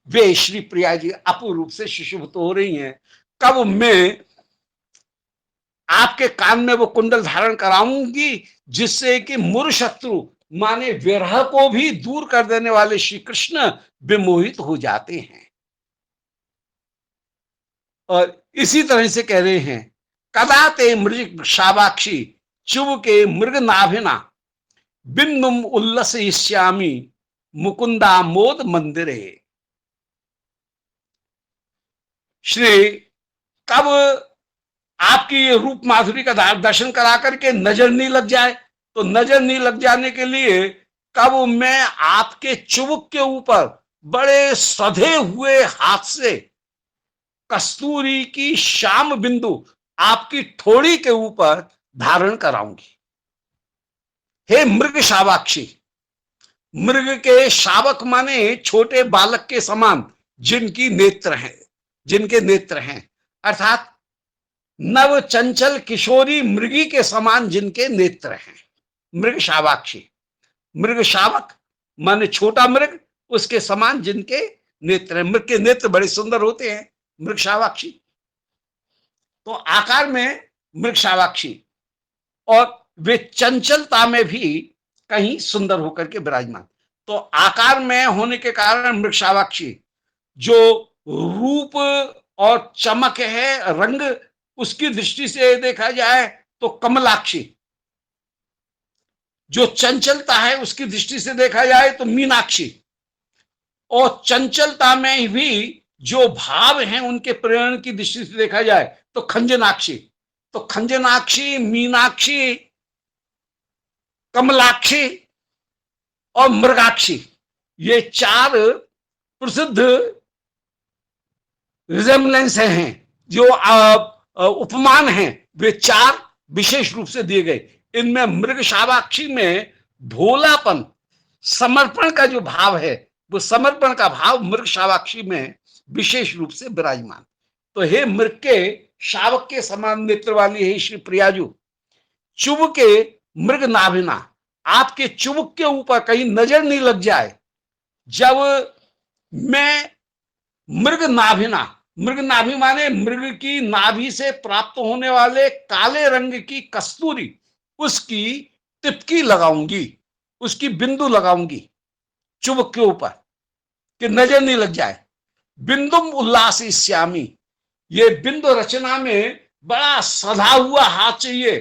वे श्री प्रिया जी अपूर्व रूप से सुशोभित हो रही हैं। कब मैं आपके कान में वो कुंडल धारण कराऊंगी जिससे कि मुर शत्रु माने विरह को भी दूर कर देने वाले श्री कृष्ण विमोहित हो जाते हैं। और इसी तरह से कह रहे हैं, कदा ते मृग शावाक्षी चुव के मृग नाभिना बिंदुम उल्लसयिष्यामि मुकुंदा मोद मंदिरे। श्री कब आपकी ये रूप माधुरी का दर्शन करा करके नजर नहीं लग जाए, तो नजर नहीं लग जाने के लिए कब मैं आपके चुबुक के ऊपर बड़े सधे हुए हाथ से कस्तूरी की श्याम बिंदु आपकी ठोड़ी के ऊपर धारण कराऊंगी। हे मृग शावाक्षी, मृग के शावक माने छोटे बालक के समान जिनकी नेत्र हैं, जिनके नेत्र हैं, अर्थात नव चंचल किशोरी मृगी के समान जिनके नेत्र हैं, मृग शावाक्षी। मृग शावक माने छोटा मृग, उसके समान जिनके नेत्र हैं। मृग के नेत्र बड़े सुंदर होते हैं, मृग शावाक्षी। तो आकार में मृग शावाक्षी, और वे चंचलता में भी कहीं सुंदर होकर के विराजमान। तो आकार में होने के कारण मृग शावाक्षी, जो रूप और चमक है, रंग, उसकी दृष्टि से देखा जाए तो कमलाक्षी, जो चंचलता है उसकी दृष्टि से देखा जाए तो मीनाक्षी, और चंचलता में भी जो भाव हैं उनके प्रेरण की दृष्टि से देखा जाए तो खंजनाक्षी। तो खंजनाक्षी, मीनाक्षी, कमलाक्षी और मृगाक्षी, ये चार प्रसिद्ध रिजेम्बलेंस हैं, जो उपमान हैं, वे चार विशेष रूप से दिए गए। इनमें मृग शावाक्षी में भोलापन, समर्पण का जो भाव है, वो समर्पण का भाव मृग शावाक्षी में विशेष रूप से विराजमान। तो हे मृग के शावक के समान नेत्र वाली है श्री प्रियाजू, चुब के मृग नाभिना, आपके चुबुक के ऊपर कहीं नजर नहीं लग जाए। जब मैं मृग नाभिना, मृग नाभि माने मृग की नाभि से प्राप्त होने वाले काले रंग की कस्तूरी, उसकी तिपकी लगाऊंगी, उसकी बिंदु लगाऊंगी चुबुक के ऊपर कि नजर नहीं लग जाए। बिंदुम उल्लासी श्यामी, ये बिंदु रचना में बड़ा सधा हुआ हाथ चाहिए,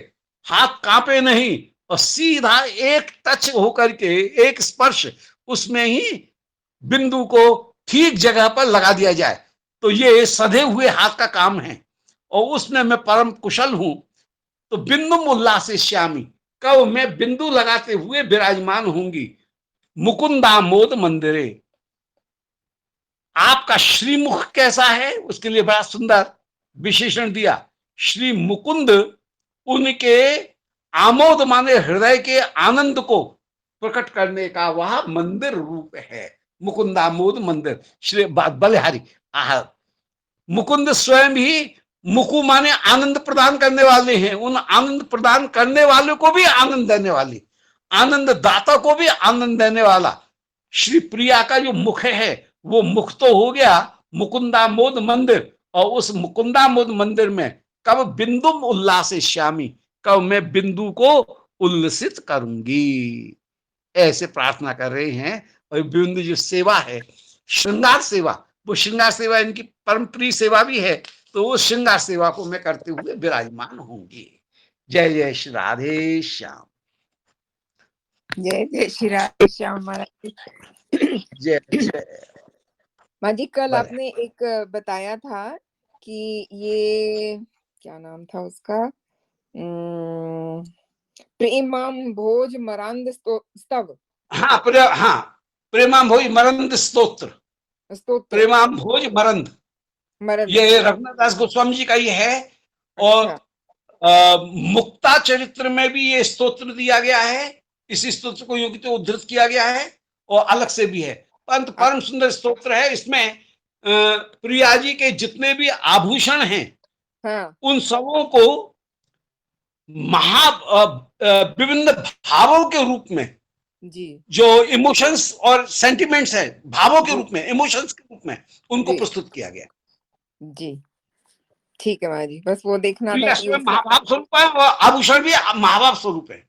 हाथ कांपे नहीं, और सीधा एक टच होकर के, एक स्पर्श उसमें ही बिंदु को ठीक जगह पर लगा दिया जाए। तो ये सधे हुए हाथ का काम है, और उसमें मैं परम कुशल हूं। तो बिंदुम उल्लासिष्यामि, कब मैं बिंदु लगाते हुए विराजमान होंगी। मुकुंदा मोद मंदिरे, आपका श्रीमुख कैसा है उसके लिए बड़ा सुंदर विशेषण दिया। श्री मुकुंद, उनके आमोद माने हृदय के आनंद को प्रकट करने का वह मंदिर रूप है। मुकुंदा मोद मंदिर, श्री बलिहारी। मुकुंद स्वयं ही, मुकु माने आनंद प्रदान करने वाले हैं, उन आनंद प्रदान करने वाले को भी आनंद देने वाली, आनंद दाता को भी आनंद देने वाला श्री प्रिया का जो मुख है, वो मुख तो हो गया मुकुंदा मोद मंदिर। और उस मुकुंदा मोद मंदिर में कब बिंदुम उल्लास श्यामी, कब मैं बिंदु को उल्लसित करूंगी, ऐसे प्रार्थना कर रहे हैं। और बिंदु जो सेवा है, श्रृंगार सेवा, वो श्रृंगार सेवा इनकी परम प्रिय सेवा भी है। तो वो श्रृंगार सेवा को मैं करते हुए विराजमान होंगी। जय जय श्री राधे श्याम। जय जय श्री राधे श्याम महाराज। जय जय माँ जी, कल आपने एक बताया था कि ये क्या नाम था उसका, प्रेमाम भोज मरांद स्तव। हाँ, प्रेमाम भोज मरंद स्तोत्र, प्रेमाम भोज मरंद, ये रघुनाथ दास गोस्वामी जी का ही है। और मुक्ता चरित्र में भी ये स्तोत्र दिया गया है, इसी स्तोत्र को योगी तो उद्धृत किया गया है, और अलग से भी है। परंतु परम सुंदर स्तोत्र है। इसमें प्रिया जी के जितने भी आभूषण हैं, उन सबों को विभिन्न भावों के रूप में जी, जो इमोशंस और सेंटिमेंट्स है, भावों के रूप में, इमोशंस के रूप में उनको प्रस्तुत किया गया जी। ठीक है महाराज, बस वो देखना था कि महाभाव स्वरूप है, और आभूषण भी महाभाव स्वरूप है।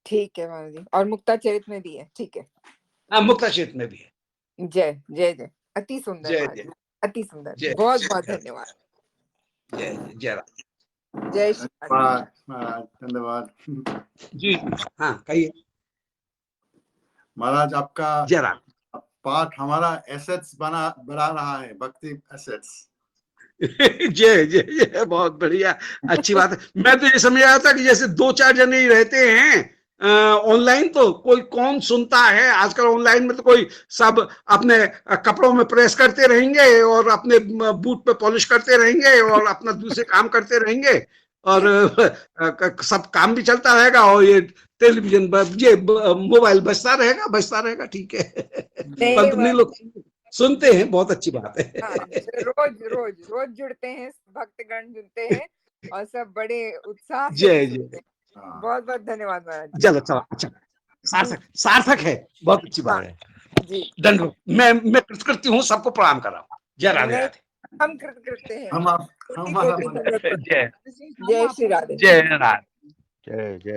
ठीक है महाराज, और मुक्ता चरित में भी है। ठीक है, मुक्ता चरित में भी है। जय जय जय, अति सुंदर महाराज, अति सुंदर, बहुत बहुत धन्यवाद। जय राम। जय श्री राधे। महाराज धन्यवाद। जी हाँ कहिए। महाराज आपका जय राम। पाठ हमारा एसेट्स बढ़ा रहा है, भक्ति एसेट्स। जय जय जय, बहुत बढ़िया, अच्छी बात है। मैं तो ये समझ रहा था कि जैसे 2-4 जने ही रहते हैं ऑनलाइन, तो कोई कौन सुनता है आजकल ऑनलाइन में, तो कोई सब अपने कपड़ों में प्रेस करते रहेंगे और अपने बूट पे पॉलिश करते रहेंगे और अपना दूसरे काम करते रहेंगे और सब काम भी चलता रहेगा और ये टेलीविजन ये मोबाइल बजता रहेगा, ठीक है। परंतु नहीं, लोग सुनते हैं, बहुत अच्छी बात है। हाँ, रोज रोज रोज जुड़ते हैं, भक्तगण जुड़ते हैं और सब बड़े उत्साह से जय सुनते जय। हैं। बहुत बहुत धन्यवाद महाराज जी। चलो चलो, अच्छा, सार्थक है, बहुत अच्छी बात है। जी दंड, मैं कृतकृत्य हूँ, सबको प्रणाम कर रहा हूँ। जय राधे नहीं, राधे। हम कृत करते हैं। हमारा कोटि कोटि दंडवत। जय जय श्री राधे। जय राधे। जय जय।